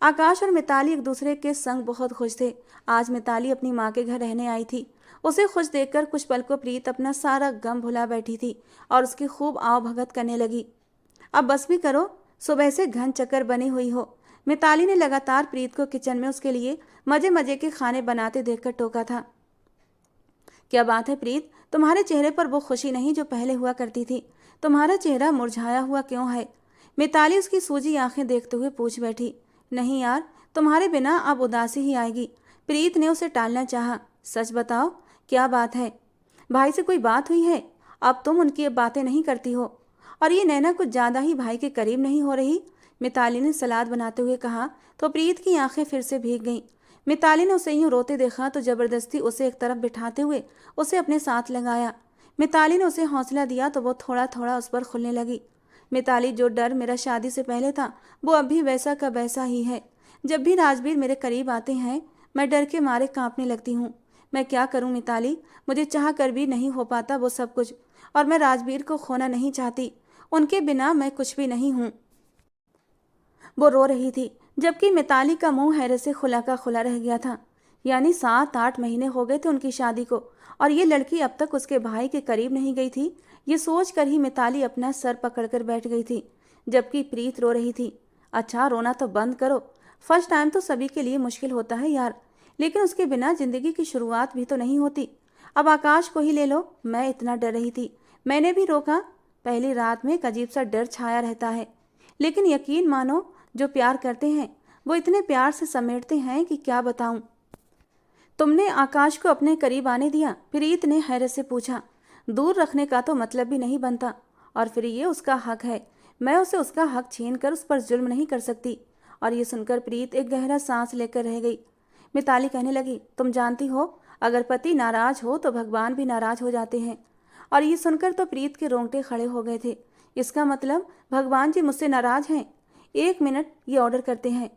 आकाश और मिताली एक दूसरे के संग बहुत खुश थे। आज मिताली अपनी माँ के घर रहने आई थी। उसे खुश देखकर कुछ पल को प्रीत अपना सारा गम भुला बैठी थी और उसकी खूब आव भगत करने लगी। अब बस भी करो, सुबह से घन चक्कर बनी हुई हो। मिताली ने लगातार प्रीत को किचन में उसके लिए मजे मजे के खाने बनाते देखकर टोका था। क्या बात है प्रीत, तुम्हारे चेहरे पर वो खुशी नहीं जो पहले हुआ करती थी, तुम्हारा चेहरा मुरझाया हुआ क्यों है? मिताली उसकी सूजी आंखें देखते हुए पूछ बैठी। नहीं यार, तुम्हारे बिना अब उदासी ही आएगी। प्रीत ने उसे टालना चाहा। सच बताओ क्या बात है? भाई से कोई बात हुई है? अब तुम उनकी बातें नहीं करती हो, और ये नैना कुछ ज़्यादा ही भाई के करीब नहीं हो रही? मिताली ने सलाद बनाते हुए कहा तो प्रीत की आंखें फिर से भीग गईं। मिताली ने उसे यूं रोते देखा तो जबरदस्ती उसे एक तरफ बिठाते हुए उसे अपने साथ लगाया। मिताली ने उसे हौसला दिया तो वो थोड़ा थोड़ा उस पर खुलने लगी। मिताली, जो डर मेरा शादी से पहले था वो अब भी वैसा का वैसा ही है। जब भी राजवीर मेरे करीब आते हैं मैं डर के मारे कांपने लगती हूँ। मैं क्या करूँ मिताली, मुझे चाह कर भी नहीं हो पाता वो सब कुछ, और मैं राजवीर को खोना नहीं चाहती। उनके बिना मैं कुछ भी नहीं हूँ। वो रो रही थी, जबकि मिताली का मुंह हैरत से खुला का खुला रह गया था। यानी 7-8 महीने हो गए थे उनकी शादी को, और ये लड़की अब तक उसके भाई के करीब नहीं गई थी। ये सोच कर ही मिताली अपना सर पकड़कर बैठ गई थी, जबकि प्रीत रो रही थी। अच्छा, रोना तो बंद करो। फर्स्ट टाइम तो सभी के लिए मुश्किल होता है यार, लेकिन उसके बिना जिंदगी की शुरुआत भी तो नहीं होती। अब आकाश को ही ले लो, मैं इतना डर रही थी, मैंने भी रोका। पहली रात में एक अजीब सा डर छाया रहता है, लेकिन यकीन मानो जो प्यार करते हैं वो इतने प्यार से समेटते हैं कि क्या बताऊं। तुमने आकाश को अपने करीब आने दिया? प्रीत ने हैरत से पूछा। दूर रखने का तो मतलब भी नहीं बनता, और फिर ये उसका हक है। मैं उसे उसका हक छीन कर उस पर जुल्म नहीं कर सकती। और ये सुनकर प्रीत एक गहरा सांस लेकर रह गई। मिताली कहने लगी, तुम जानती हो, अगर पति नाराज हो तो भगवान भी नाराज हो जाते हैं। और ये सुनकर तो प्रीत के रोंगटे खड़े हो गए थे। इसका मतलब भगवान जी मुझसे नाराज हैं? 1 मिनट, ये ऑर्डर करते हैं।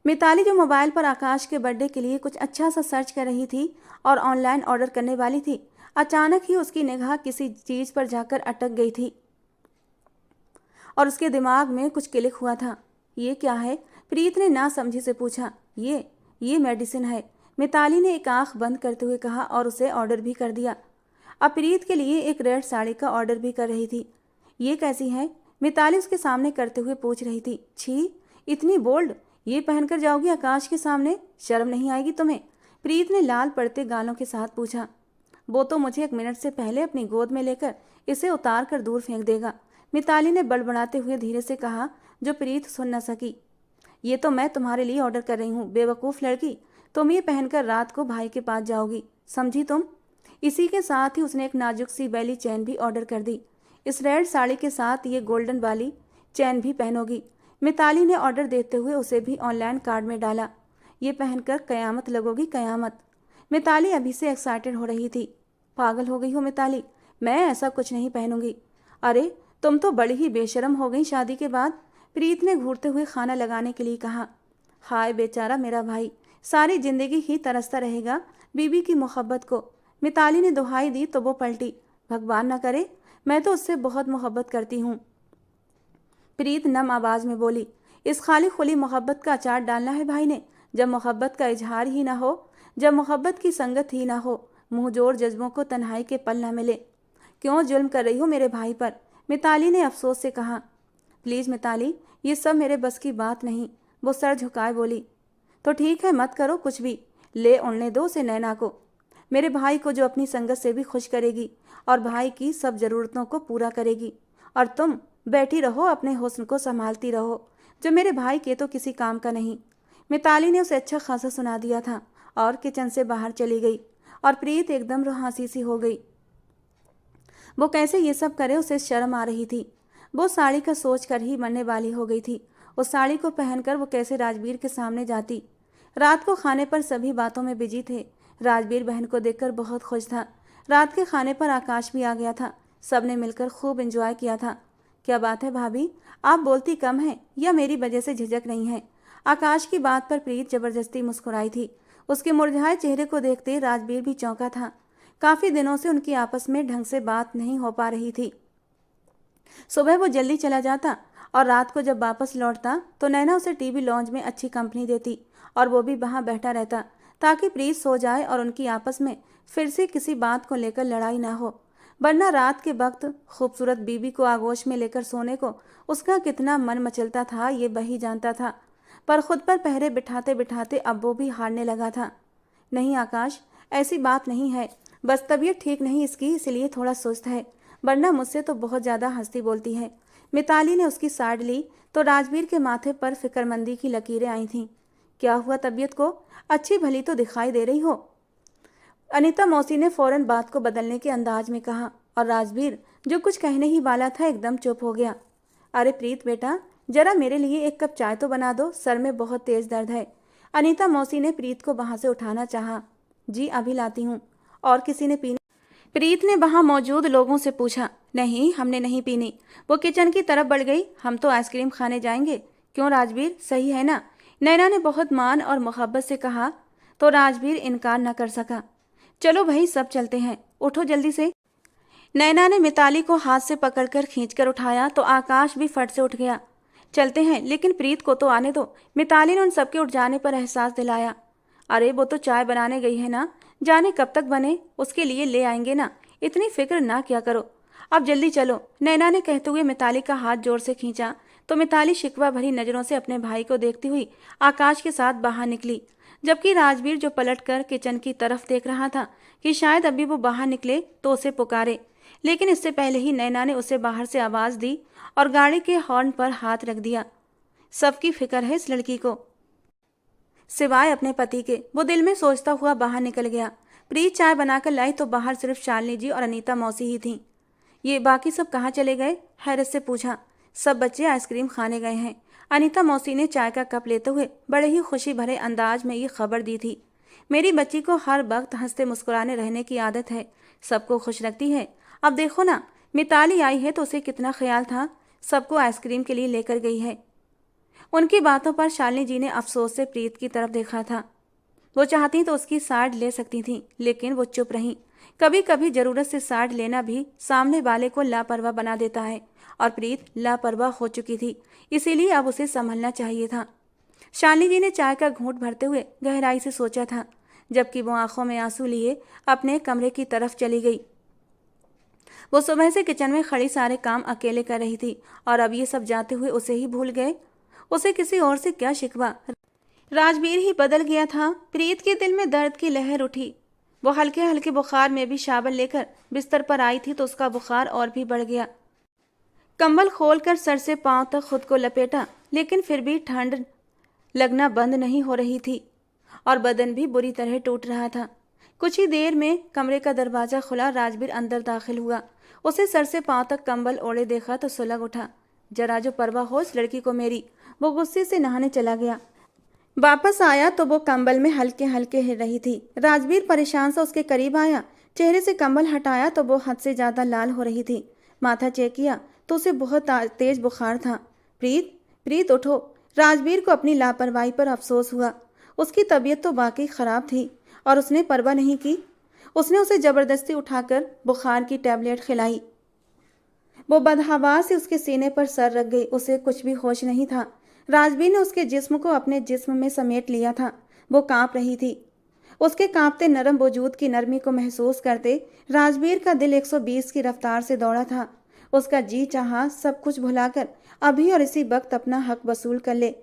मिताली जो मोबाइल पर आकाश के बर्थडे के लिए कुछ अच्छा सा सर्च कर रही थी और ऑनलाइन ऑर्डर करने वाली थी, अचानक ही उसकी निगाह किसी चीज पर जाकर अटक गई थी और उसके दिमाग में कुछ क्लिक हुआ था। ये क्या है? प्रीत ने ना समझी से पूछा। ये मेडिसिन है, मिताली ने एक आंख बंद करते हुए कहा और उसे ऑर्डर भी कर दिया। अब प्रीत के लिए एक रेड साड़ी का ऑर्डर भी कर रही थी। ये कैसी है? मिताली उसके सामने करते हुए पूछ रही थी। छी, इतनी बोल्ड, ये पहनकर जाओगी आकाश के सामने? शर्म नहीं आएगी तुम्हें? प्रीत ने लाल पड़ते गालों के साथ पूछा। वो तो मुझे 1 मिनट से पहले अपनी गोद में लेकर इसे उतार कर दूर फेंक देगा, मिताली ने बड़बड़ाते हुए धीरे से कहा, जो प्रीत सुन न सकी। ये तो मैं तुम्हारे लिए ऑर्डर कर रही हूँ, बेवकूफ़ लड़की। तुम ये पहनकर रात को भाई के पास जाओगी, समझी तुम? इसी के साथ ही उसने एक नाजुक सी बेली चैन भी ऑर्डर कर दी। इस रेड साड़ी के साथ ये गोल्डन वाली चैन भी पहनोगी, मिताली ने ऑर्डर देते हुए उसे भी ऑनलाइन कार्ड में डाला। ये पहनकर कयामत लगोगी, कयामत। मिताली अभी से एक्साइटेड हो रही थी। पागल हो गई हो मिताली, मैं ऐसा कुछ नहीं पहनूंगी। अरे तुम तो बड़ी ही बेशरम हो गई शादी के बाद, प्रीत ने घूरते हुए खाना लगाने के लिए कहा। हाय बेचारा मेरा भाई, सारी जिंदगी ही तरसता रहेगा बीबी की मोहब्बत को, मिताली ने दुहाई दी तो वो पलटी। भगवान न करे, मैं तो उससे बहुत मोहब्बत करती हूँ, प्रीत नम आवाज में बोली। इस खाली खुली मोहब्बत का अचार डालना है भाई ने, जब मोहब्बत का इजहार ही ना हो, जब मोहब्बत की संगत ही ना हो, मुंह जोड़ जज्बों को तन्हाई के पल न मिले। क्यों जुल्म कर रही हो मेरे भाई पर? मिताली ने अफसोस से कहा। प्लीज़ मिताली, ये सब मेरे बस की बात नहीं, वो सर झुकाए बोली। तो ठीक है, मत करो कुछ भी, ले उड़ने दो उसे नैना को, मेरे भाई को जो अपनी संगत से भी खुश करेगी और भाई की सब ज़रूरतों को पूरा करेगी। और तुम बैठी रहो, अपने हुस्न को संभालती रहो, जो मेरे भाई के तो किसी काम का नहीं। मिताली ने उसे अच्छा खासा सुना दिया था और किचन से बाहर चली गई और प्रीत एकदम रुहासी सी हो गई। वो कैसे ये सब करे, उसे शर्म आ रही थी। वो साड़ी का सोच कर ही मरने वाली हो गई थी। उस साड़ी को पहनकर वो कैसे राजवीर के सामने जाती। रात को खाने पर सभी बातों में बिजी थे। राजवीर बहन को देखकर बहुत खुश था। रात के खाने पर आकाश भी आ गया था। सबने मिलकर खूब एंजॉय किया था। क्या बात है भाभी, आप बोलती कम हैं या मेरी वजह से झिझक नहीं है? आकाश की बात पर प्रीत जबरदस्ती मुस्कुराई थी। उसके मुरझाए चेहरे को देखते राजवीर भी चौंका था। काफी दिनों से उनकी आपस में ढंग से बात नहीं हो पा रही थी। सुबह वो जल्दी चला जाता और रात को जब वापस लौटता तो नैना उसे टीवी लॉन्च में अच्छी कंपनी देती और वो भी वहां बैठा रहता ताकि प्रीत सो जाए और उनकी आपस में फिर से किसी बात को लेकर लड़ाई ना हो। वरना रात के वक्त खूबसूरत बीबी को आगोश में लेकर सोने को उसका कितना मन मचलता था ये वही जानता था। पर खुद पर पहरे बिठाते बिठाते अब वो भी हारने लगा था। नहीं आकाश, ऐसी बात नहीं है, बस तबीयत ठीक नहीं इसकी, इसलिए थोड़ा सुस्त है, वरना मुझसे तो बहुत ज़्यादा हंसती बोलती है। मिताली ने उसकी साइड ली तो राजवीर के माथे पर फिक्रमंदी की लकीरें आई थीं। क्या हुआ तबीयत को? अच्छी भली तो दिखाई दे रही हो, अनीता मौसी ने फौरन बात को बदलने के अंदाज में कहा और राजवीर जो कुछ कहने ही वाला था एकदम चुप हो गया। अरे प्रीत बेटा, जरा मेरे लिए एक कप चाय तो बना दो, सर में बहुत तेज दर्द है। अनीता मौसी ने प्रीत को वहां से उठाना चाहा। जी अभी लाती हूँ। और किसी ने पीनी? प्रीत ने वहां मौजूद लोगों से पूछा। नहीं, हमने नहीं पीनी। वो किचन की तरफ बढ़ गई। हम तो आइसक्रीम खाने जाएंगे। क्यों राजवीर, सही है ना? नैना ने बहुत मान और मोहब्बत से कहा तो राजवीर इनकार न कर सका। चलो भाई, सब चलते हैं, उठो जल्दी से। नैना ने मिताली को हाथ से पकड़कर खींचकर उठाया तो आकाश भी फट से उठ गया। चलते हैं, लेकिन प्रीत को तो आने दो, मिताली ने उन सबके उठ जाने पर एहसास दिलाया। अरे वो तो चाय बनाने गई है ना, जाने कब तक बने, उसके लिए ले आएंगे ना, इतनी फिक्र ना क्या करो, अब जल्दी चलो। नैना ने कहते हुए मिताली का हाथ जोर से खींचा तो मिताली शिकवा भरी नजरों से अपने भाई को देखती हुई आकाश के साथ बाहर निकली, जबकि राजवीर जो पलटकर किचन की तरफ देख रहा था कि शायद अभी वो बाहर निकले तो उसे पुकारे, लेकिन इससे पहले ही नैना ने उसे बाहर से आवाज दी और गाड़ी के हॉर्न पर हाथ रख दिया। सबकी फिक्र है इस लड़की को। सिवाय अपने पति के, वो दिल में सोचता हुआ बाहर निकल गया। प्रीत चाय बनाकर लाई तो बाहर सिर्फ शालिनी जी और अनीता मौसी ही थीं। ये बाकी सब कहाँ चले गए? हैरत से पूछा। सब बच्चे आइसक्रीम खाने गए हैं। अनीता मौसी ने चाय का कप लेते हुए बड़े ही खुशी भरे अंदाज में ये खबर दी थी। मेरी बच्ची को हर वक्त हंसते मुस्कुराने रहने की आदत है, सबको खुश रखती है। अब देखो ना, मिताली आई है तो उसे कितना ख्याल था, सबको आइसक्रीम के लिए लेकर गई है। उनकी बातों पर शालिनी जी ने अफसोस से प्रीत की तरफ देखा था। वो चाहती तो उसकी साइड ले सकती थी, लेकिन वो चुप रहीं। कभी कभी जरूरत से साइड लेना भी सामने वाले को लापरवाह बना देता है, और प्रीत लापरवाह हो चुकी थी, इसीलिए अब उसे संभलना चाहिए था। शालिनी जी ने चाय का घूंट भरते हुए गहराई से सोचा था, जबकि वो आंखों में आंसू लिए अपने कमरे की तरफ चली गई। वो सुबह से किचन में खड़ी सारे काम अकेले कर रही थी, और अब ये सब जाते हुए उसे ही भूल गए। उसे किसी और से क्या शिकवा, राजवीर ही बदल गया था। प्रीत के दिल में दर्द की लहर उठी। वो हल्के हल्के बुखार में भी शावल लेकर बिस्तर पर आई थी तो उसका बुखार और भी बढ़ गया। कंबल खोलकर सर से पांव तक खुद को लपेटा, लेकिन फिर भी ठंड लगना बंद नहीं हो रही थी और बदन भी बुरी तरह टूट रहा था। कुछ ही देर में कमरे का दरवाजा खुला, राजवीर अंदर दाखिल हुआ। उसे सर से पांव तक कंबल ओढ़े देखा तो सुलग उठा। जरा जो परवाह हो इस लड़की को मेरी। वो गुस्से से नहाने चला गया। वापस आया तो वो कंबल में हल्के हल्के हिल रही थी। राजवीर परेशान सा उसके करीब आया, चेहरे से कंबल हटाया तो वो हद से ज्यादा लाल हो रही थी। माथा चेक किया तो उसे बहुत तेज बुखार था। प्रीत, प्रीत उठो। राजवीर को अपनी लापरवाही पर अफसोस हुआ। उसकी तबीयत तो वाकई खराब थी और उसने परवाह नहीं की। उसने उसे जबरदस्ती उठाकर बुखार की टैबलेट खिलाई। वो बदहवा से उसके सीने पर सर रख गई। उसे कुछ भी होश नहीं था। राजवीर ने उसके जिस्म को अपने जिस्म में समेट लिया था। वो कांप रही थी। उसके कांपते नरम वजूद की नरमी को महसूस करते राजवीर का दिल 120 की रफ्तार से दौड़ा था। उसका जी चाहा सब कुछ भुलाकर अभी और इसी वक्त अपना हक वसूल कर ले,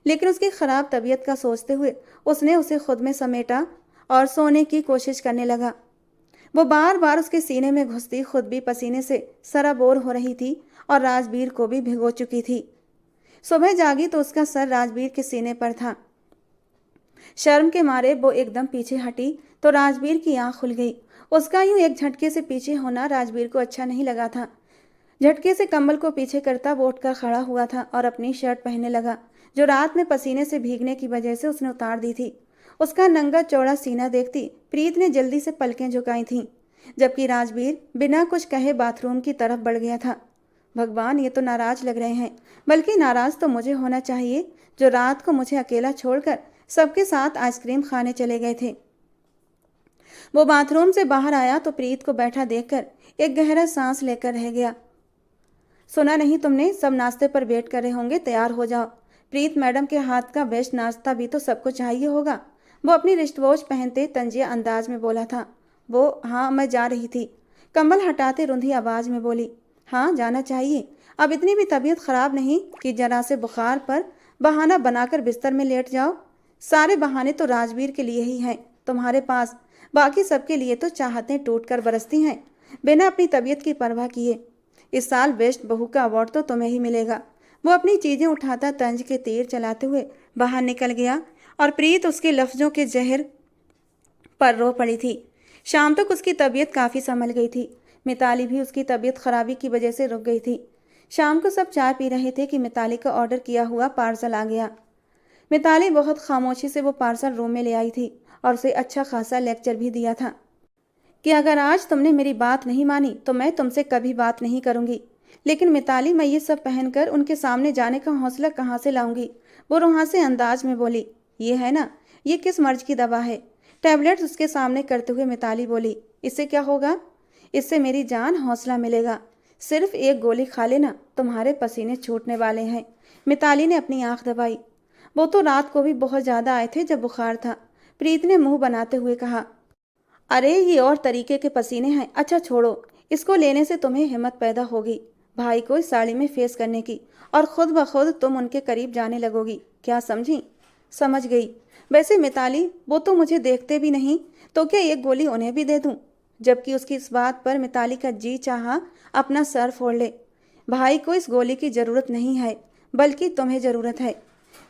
लेकिन उसकी खराब तबीयत का सोचते हुए उसने उसे खुद में समेटा और सोने की कोशिश करने लगा। वो बार बार उसके सीने में घुसती, खुद भी पसीने से सराबोर हो रही थी और राजवीर को भी भिगो चुकी थी। सुबह जागी तो उसका सर राजवीर के सीने पर था। शर्म के मारे वो एकदम पीछे हटी तो राजवीर की आंख खुल गई। उसका यूं एक झटके से पीछे होना राजवीर को अच्छा नहीं लगा था। झटके से कंबल को पीछे करता वो उठकर खड़ा हुआ था और अपनी शर्ट पहनने लगा, जो रात में पसीने से भीगने की वजह से उसने उतार दी थी। उसका नंगा चौड़ा सीना देखती प्रीत ने जल्दी से पलकें झुकाई थीं, जबकि राजवीर बिना कुछ कहे बाथरूम की तरफ बढ़ गया था। भगवान, ये तो नाराज लग रहे हैं, बल्कि नाराज तो मुझे होना चाहिए जो रात को मुझे अकेला छोड़कर सबके साथ आइसक्रीम खाने चले गए थे। वो बाथरूम से बाहर आया तो प्रीत को बैठा देखकर एक गहरा सांस लेकर रह गया। सुना नहीं तुमने, सब नाश्ते पर वेट कर रहे होंगे, तैयार हो जाओ। प्रीत मैडम के हाथ का बेस्ट नाश्ता भी तो सबको चाहिए होगा। वो अपनी रिस्टवॉच पहनते तंजिया अंदाज में बोला था। वो, हाँ मैं जा रही थी, कंबल हटाते रुंधी आवाज में बोली। हाँ जाना चाहिए, अब इतनी भी तबीयत खराब नहीं कि जरा से बुखार पर बहाना बनाकर बिस्तर में लेट जाओ। सारे बहाने तो राजवीर के लिए ही हैं तुम्हारे पास, बाकी सबके लिए तो चाहतें टूट कर बरसती हैं बिना अपनी तबीयत की परवाह किए। इस साल बेस्ट बहू का अवार्ड तो तुम्हें ही मिलेगा। वो अपनी चीजें उठाता तंज के तीर चलाते हुए बाहर निकल गया और प्रीत उसके लफ्जों के जहर पर रो पड़ी थी। शाम तक उसकी तबीयत काफ़ी संभल गई थी। मिताली भी उसकी तबीयत खराबी की वजह से रुक गई थी। शाम को सब चाय पी रहे थे कि मिताली का ऑर्डर किया हुआ पार्सल आ गया। मिताली बहुत खामोशी से वो पार्सल रूम में ले आई थी और उसे अच्छा खासा लेक्चर भी दिया था कि अगर आज तुमने मेरी बात नहीं मानी तो मैं तुमसे कभी बात नहीं करूंगी। लेकिन मिताली, मैं ये सब पहनकर उनके सामने जाने का हौसला कहाँ से लाऊंगी? वो रुहासे अंदाज में बोली। ये है ना, ये किस मर्ज की दवा है? टैबलेट उसके सामने करते हुए मिताली बोली। इससे क्या होगा? इससे मेरी जान हौसला मिलेगा। सिर्फ एक गोली खा लेना, तुम्हारे पसीने छूटने वाले हैं। मिताली ने अपनी आंख दबाई। वो तो रात को भी बहुत ज़्यादा आए थे जब बुखार था। प्रीत ने मुंह बनाते हुए कहा। अरे ये और तरीके के पसीने हैं। अच्छा छोड़ो, इसको लेने से तुम्हें हिम्मत पैदा होगी भाई को इस साड़ी में फेस करने की, और खुद ब खुद तुम उनके करीब जाने लगोगी। क्या समझी? समझ गई। वैसे मिताली, वो तो मुझे देखते भी नहीं, तो क्या एक गोली उन्हें भी दे दूं? जबकि उसकी इस बात पर मिताली का जी चाहा अपना सर फोड़ ले। भाई को इस गोली की जरूरत नहीं है, बल्कि तुम्हें जरूरत है।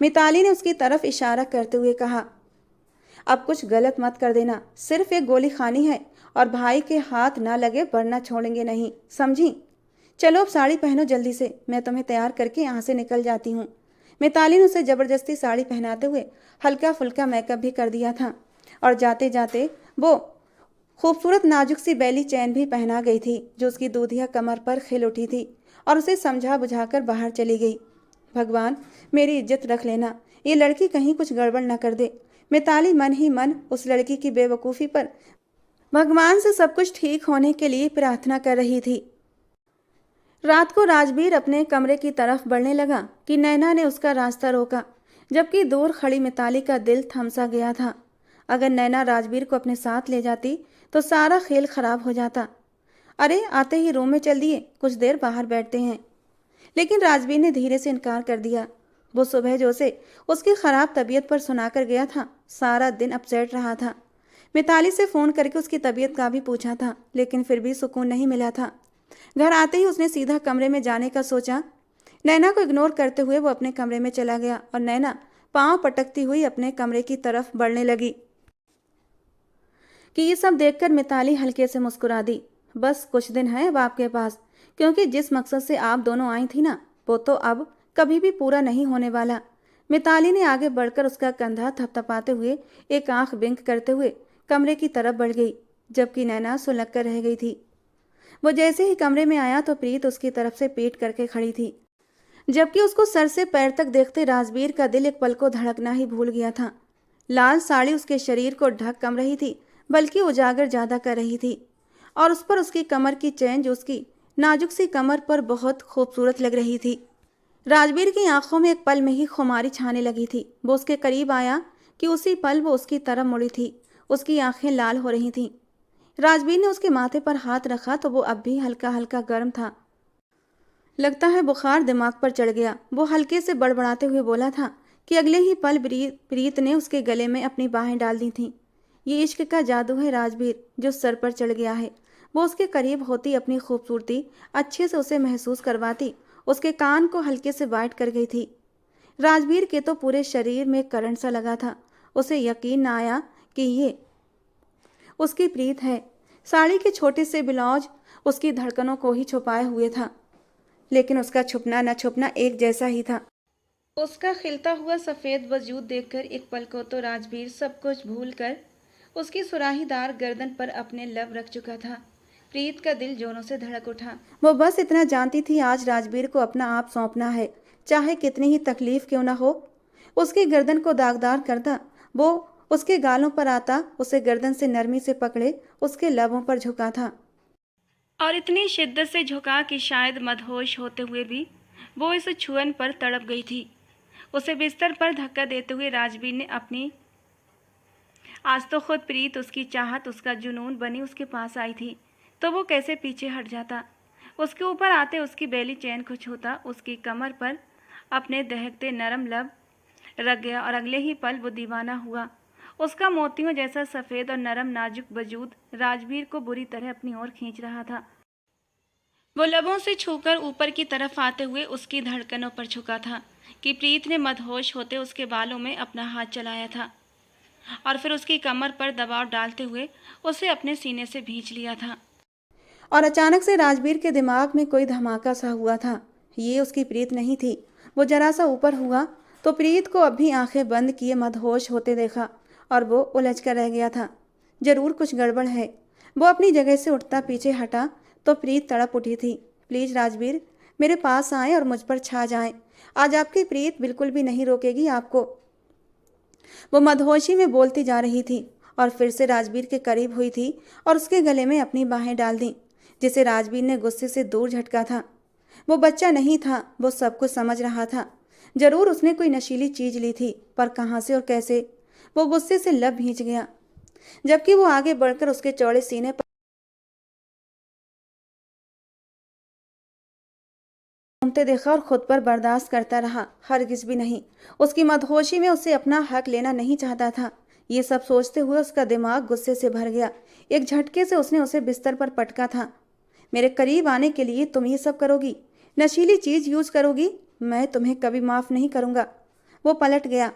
मिताली ने उसकी तरफ इशारा करते हुए कहा, अब कुछ गलत मत कर देना, सिर्फ एक गोली खानी है और भाई के हाथ ना लगे वरना छोड़ेंगे नहीं, समझी? चलो अब साड़ी पहनो जल्दी से, मैं तुम्हें तैयार करके यहाँ से निकल जाती हूँ। मिताली ने उसे जबरदस्ती साड़ी पहनाते हुए हल्का फुल्का मेकअप भी कर दिया था और जाते जाते वो खूबसूरत नाजुक सी बेली चैन भी पहना गई थी जो उसकी दूधिया कमर पर खिल उठी थी और उसे समझा बुझाकर बाहर चली गई। भगवान, मेरी इज्जत रख लेना, ये लड़की कहीं कुछ गड़बड़ न कर दे। मिताली मन ही मन उस लड़की की बेवकूफ़ी पर भगवान से सब कुछ ठीक होने के लिए प्रार्थना कर रही थी। रात को राजवीर अपने कमरे की तरफ बढ़ने लगा कि नैना ने उसका रास्ता रोका, जबकि दूर खड़ी मिताली का दिल थमसा गया था। अगर नैना राजवीर को अपने साथ ले जाती तो सारा खेल खराब हो जाता। अरे आते ही रूम में चल दिए, कुछ देर बाहर बैठते हैं। लेकिन राजवीर ने धीरे से इनकार कर दिया। वो सुबह जो से उसकी खराब तबीयत पर सुनाकर गया था, सारा दिन अपसेट रहा था। मिताली से फ़ोन करके उसकी तबीयत का भी पूछा था, लेकिन फिर भी सुकून नहीं मिला था। घर आते ही उसने सीधा कमरे में जाने का सोचा। नैना को इग्नोर करते हुए वो अपने कमरे में चला गया और नैना पांव पटकती हुई अपने कमरे की तरफ बढ़ने लगी कि ये सब देखकर मिताली हल्के से मुस्कुरा दी। बस कुछ दिन है अब आपके पास, क्योंकि जिस मकसद से आप दोनों आई थी ना, वो तो अब कभी भी पूरा नहीं होने वाला। मिताली ने आगे बढ़कर उसका कंधा थपथपाते हुए एक आंख बिंक करते हुए कमरे की तरफ बढ़ गई, जबकि नैना सुलग कर रह गई थी। वो जैसे ही कमरे में आया तो प्रीत उसकी तरफ से पीट करके खड़ी थी, जबकि उसको सर से पैर तक देखते राजवीर का दिल एक पल को धड़कना ही भूल गया था। लाल साड़ी उसके शरीर को ढक कम रही थी, बल्कि उजागर ज्यादा कर रही थी, और उस पर उसकी कमर की चैन जो उसकी नाजुक सी कमर पर बहुत खूबसूरत लग रही थी। राजवीर की आंखों में एक पल में ही खुमारी छाने लगी थी। वो उसके करीब आया कि उसी पल वो उसकी तरफ मुड़ी थी। उसकी आंखें लाल हो रही थीं। राजवीर ने उसके माथे पर हाथ रखा तो वो अब भी हल्का हल्का गर्म था। लगता है बुखार दिमाग पर चढ़ गया। वो हल्के से बड़बड़ाते हुए बोला था कि अगले ही पल प्रीत ने उसके गले में अपनी बाहें डाल दी थीं। ये इश्क का जादू है राजवीर, जो सर पर चढ़ गया है। वो उसके करीब होती अपनी खूबसूरती अच्छे से उसे महसूस करवाती उसके कान को हल्के से बाइट कर गई थी। राजवीर के तो पूरे शरीर में करंट सा लगा था। उसे यकीन न आया कि ये उसकी प्रीत है। साड़ी के छोटे से ब्लाउज उसकी धड़कनों को ही छुपाए हुए था, लेकिन उसका छुपना न छुपना एक जैसा ही था। उसका खिलता हुआ सफ़ेद वजूद देखकर एक पल को तो राजवीर सब कुछ भूलकर उसकी सुराहीदार गर्दन पर अपने लब रख चुका था। प्रीत का दिल जोरों से धड़क उठा। वो बस इतना जानती थी आज राजवीर को अपना आप सौंपना है, चाहे कितनी ही तकलीफ क्यों ना हो। उसकी गर्दन को दागदार करता, वो उसके गालों पर आता, उसे गर्दन से नरमी से पकड़े उसके लबों पर झुका था, और इतनी शिद्दत से झुका कि शायद मदहोश होते हुए भी वो इस छुअन पर तड़प गई थी। उसे बिस्तर पर धक्का देते हुए राजवीर ने अपनी आज तो खुद प्रीत उसकी चाहत उसका जुनून बनी उसके पास आई थी, तो वो कैसे पीछे हट जाता। उसके ऊपर आते उसकी बेली चैन को छूता, उसकी कमर पर अपने दहकते नरम लब रख गया और अगले ही पल वो दीवाना हुआ। उसका मोतियों जैसा सफ़ेद और नरम नाजुक वजूद राजवीर को बुरी तरह अपनी ओर खींच रहा था। वो लबों से छूकर ऊपर की तरफ आते हुए उसकी धड़कनों पर झुका था कि प्रीत ने मदहोश होते उसके बालों में अपना हाथ चलाया था और फिर उसकी कमर पर दबाव डालते हुए उसे अपने सीने से भींच लिया था। और अचानक से राजवीर के दिमाग में कोई धमाका सा हुआ था। ये उसकी प्रीत नहीं थी। वो जरा सा ऊपर हुआ तो प्रीत को अभी आंखें बंद किए मदहोश होते देखा और वो उलझ कर रह गया था। जरूर कुछ गड़बड़ है। वो अपनी जगह से उठता पीछे हटा तो प्रीत तड़प उठी थी। प्लीज़ राजवीर, मेरे पास आएँ और मुझ पर छा जाएं। आज आपकी प्रीत बिल्कुल भी नहीं रोकेगी आपको। वो मदहोशी में बोलती जा रही थी और फिर से राजवीर के करीब हुई थी और उसके गले में अपनी बाहें डाल दी, जिसे राजवीर ने गुस्से से दूर झटका था। वो बच्चा नहीं था, वो सब कुछ समझ रहा था। जरूर उसने कोई नशीली चीज ली थी, पर कहाँ से और कैसे। वो गुस्से से लब भींच गया, जबकि वो आगे बढ़कर उसके चौड़े सीने पर घूमते देखा और खुद पर बर्दाश्त करता रहा। हरगिज भी नहीं। उसकी मदहोशी में उसे अपना हक लेना नहीं चाहता था। ये सब सोचते हुए उसका दिमाग गुस्से से भर गया। एक झटके से उसने उसे बिस्तर पर पटका था। मेरे करीब आने के लिए तुम ये सब करोगी? नशीली चीज यूज करोगी? मैं तुम्हें कभी माफ नहीं करूंगा। वो पलट गया।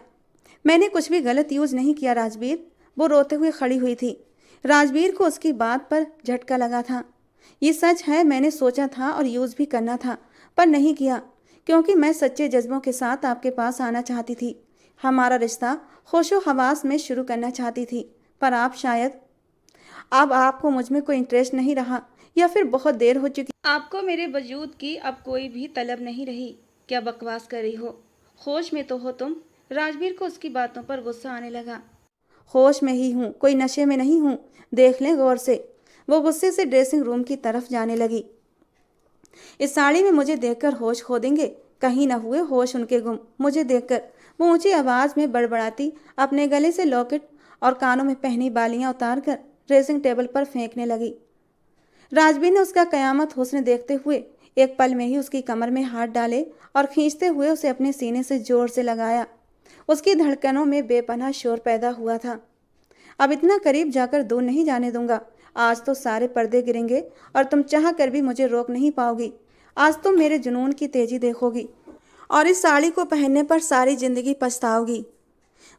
मैंने कुछ भी गलत यूज़ नहीं किया राजवीर। वो रोते हुए खड़ी हुई थी। राजवीर को उसकी बात पर झटका लगा था। ये सच है, मैंने सोचा था और यूज़ भी करना था, पर नहीं किया, क्योंकि मैं सच्चे जज्बों के साथ आपके पास आना चाहती थी। हमारा रिश्ता होशो हवास में शुरू करना चाहती थी, पर आप शायद अब आपको मुझ में कोई इंटरेस्ट नहीं रहा, या फिर बहुत देर हो चुकी। आपको मेरे वजूद की अब कोई भी तलब नहीं रही। क्या बकवास कर रही हो? होश में तो हो तुम। राजवीर को उसकी बातों पर गुस्सा आने लगा। होश में ही हूँ, कोई नशे में नहीं हूँ, देख लें गौर से। वो गुस्से से ड्रेसिंग रूम की तरफ जाने लगी। इस साड़ी में मुझे देखकर होश खो देंगे, कहीं न हुए होश उनके गुम। मुझे देखकर वो ऊंची आवाज़ में बड़बड़ाती अपने गले से लॉकेट और कानों में पहनी बालियां उतार कर ड्रेसिंग टेबल पर फेंकने लगी। राजवीर ने उसका कयामत हुस्न देखते हुए एक पल में ही उसकी कमर में हाथ डाले और खींचते हुए उसे अपने सीने से जोर से लगाया। उसकी धड़कनों में बेपनाह शोर पैदा हुआ था। अब इतना करीब जाकर दूर नहीं जाने दूंगा। आज तो सारे पर्दे गिरेंगे और तुम चाह कर भी मुझे रोक नहीं पाओगी। आज तुम मेरे जुनून की तेजी देखोगी और इस साड़ी को पहनने पर सारी जिंदगी पछताओगी।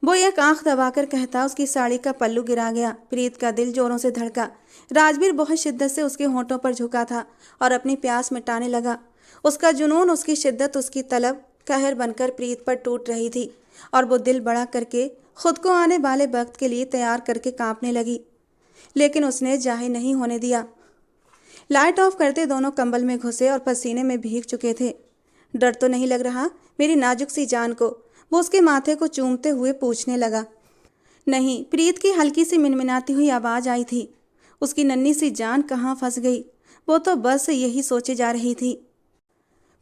वो एक आंख दबाकर कहता उसकी साड़ी का पल्लू गिरा गया। प्रीत का दिल जोरों से धड़का। राजवीर बहुत शिद्दत से उसके होंठों पर झुका था और अपनी प्यास मिटाने लगा। उसका जुनून, उसकी शिद्दत, उसकी तलब कहर बनकर प्रीत पर टूट रही थी और वो दिल बड़ा करके खुद को आने वाले वक्त के लिए तैयार करके कांपने लगी, लेकिन उसने जाहिर नहीं होने दिया। लाइट ऑफ करते दोनों कंबल में घुसे और पसीने में भीग चुके थे। डर तो नहीं लग रहा मेरी नाजुक सी जान को? वो उसके माथे को चूमते हुए पूछने लगा। नहीं, प्रीत की हल्की सी मिनमिनाती हुई आवाज़ आई थी। उसकी नन्ही सी जान कहाँ फंस गई? वो तो बस यही सोचे जा रही थी,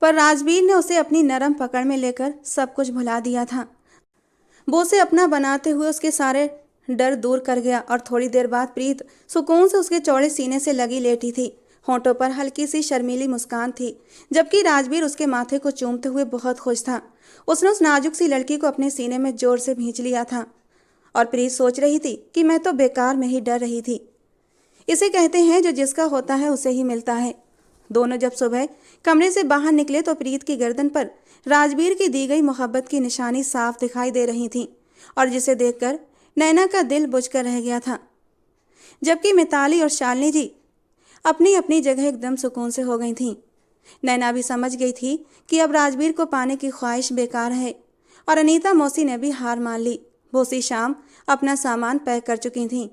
पर राजवीर ने उसे अपनी नरम पकड़ में लेकर सब कुछ भुला दिया था। वो उसे अपना बनाते हुए उसके सारे डर दूर कर गया और थोड़ी देर बाद प्रीत सुकून से उसके चौड़े सीने से लगी लेटी थी। होंठों पर हल्की सी शर्मीली मुस्कान थी, जबकि राजवीर उसके माथे को चूमते हुए बहुत खुश था। उसने उस नाजुक सी लड़की को अपने सीने में जोर से भींच लिया था और प्रीत सोच रही थी कि मैं तो बेकार में ही डर रही थी। इसे कहते हैं जो जिसका होता है उसे ही मिलता है। दोनों जब सुबह कमरे से बाहर निकले तो प्रीत की गर्दन पर राजवीर की दी गई मोहब्बत की निशानी साफ दिखाई दे रही थी और जिसे देखकर नैना का दिल बुझकर रह गया था, जबकि मिताली और शालिनी जी अपनी अपनी जगह एकदम सुकून से हो गई थीं। नैना भी समझ गई थी कि अब राजवीर को पाने की ख्वाहिश बेकार है और अनीता मौसी ने भी हार मान ली। वो उसी शाम अपना सामान पैक कर चुकी थीं।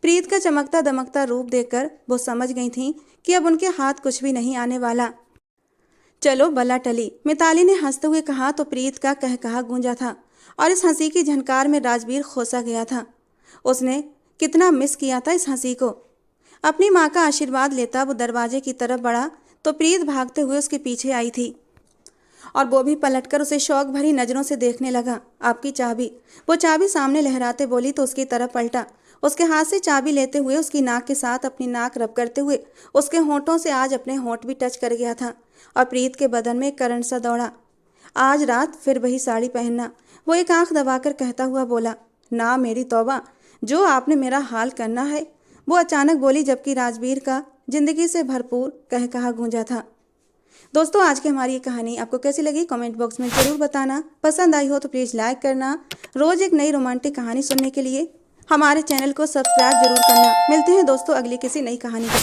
प्रीत का चमकता दमकता रूप देखकर वो समझ गई थीं कि अब उनके हाथ कुछ भी नहीं आने वाला। चलो बला टली, मिताली ने हंसते हुए कहा तो प्रीत का कहकहा गूंजा था और इस हंसी की झनकार में राजवीर खोसा गया था। उसने कितना मिस किया था इस हंसी को। अपनी माँ का आशीर्वाद लेता वो दरवाजे की तरफ बढ़ा तो प्रीत भागते हुए उसके पीछे आई थी और वो भी पलटकर उसे शौक भरी नज़रों से देखने लगा। आपकी चाबी? वो चाबी सामने लहराते बोली तो उसकी तरफ पलटा। उसके हाथ से चाबी लेते हुए उसकी नाक के साथ अपनी नाक रब करते हुए उसके होंठों से आज अपने होंठ भी टच कर गया था और प्रीत के बदन में करंट सा दौड़ा। आज रात फिर वही साड़ी पहनना, वो एक आंख दबाकर कहता हुआ बोला। ना मेरी तौबा, जो आपने मेरा हाल करना है, वो अचानक बोली, जबकि राजवीर का जिंदगी से भरपूर कहकहा गूंजा था। दोस्तों, आज की हमारी ये कहानी आपको कैसी लगी कमेंट बॉक्स में ज़रूर बताना। पसंद आई हो तो प्लीज़ लाइक करना। रोज़ एक नई रोमांटिक कहानी सुनने के लिए हमारे चैनल को सब्सक्राइब जरूर करना। मिलते हैं दोस्तों अगली किसी नई कहानी के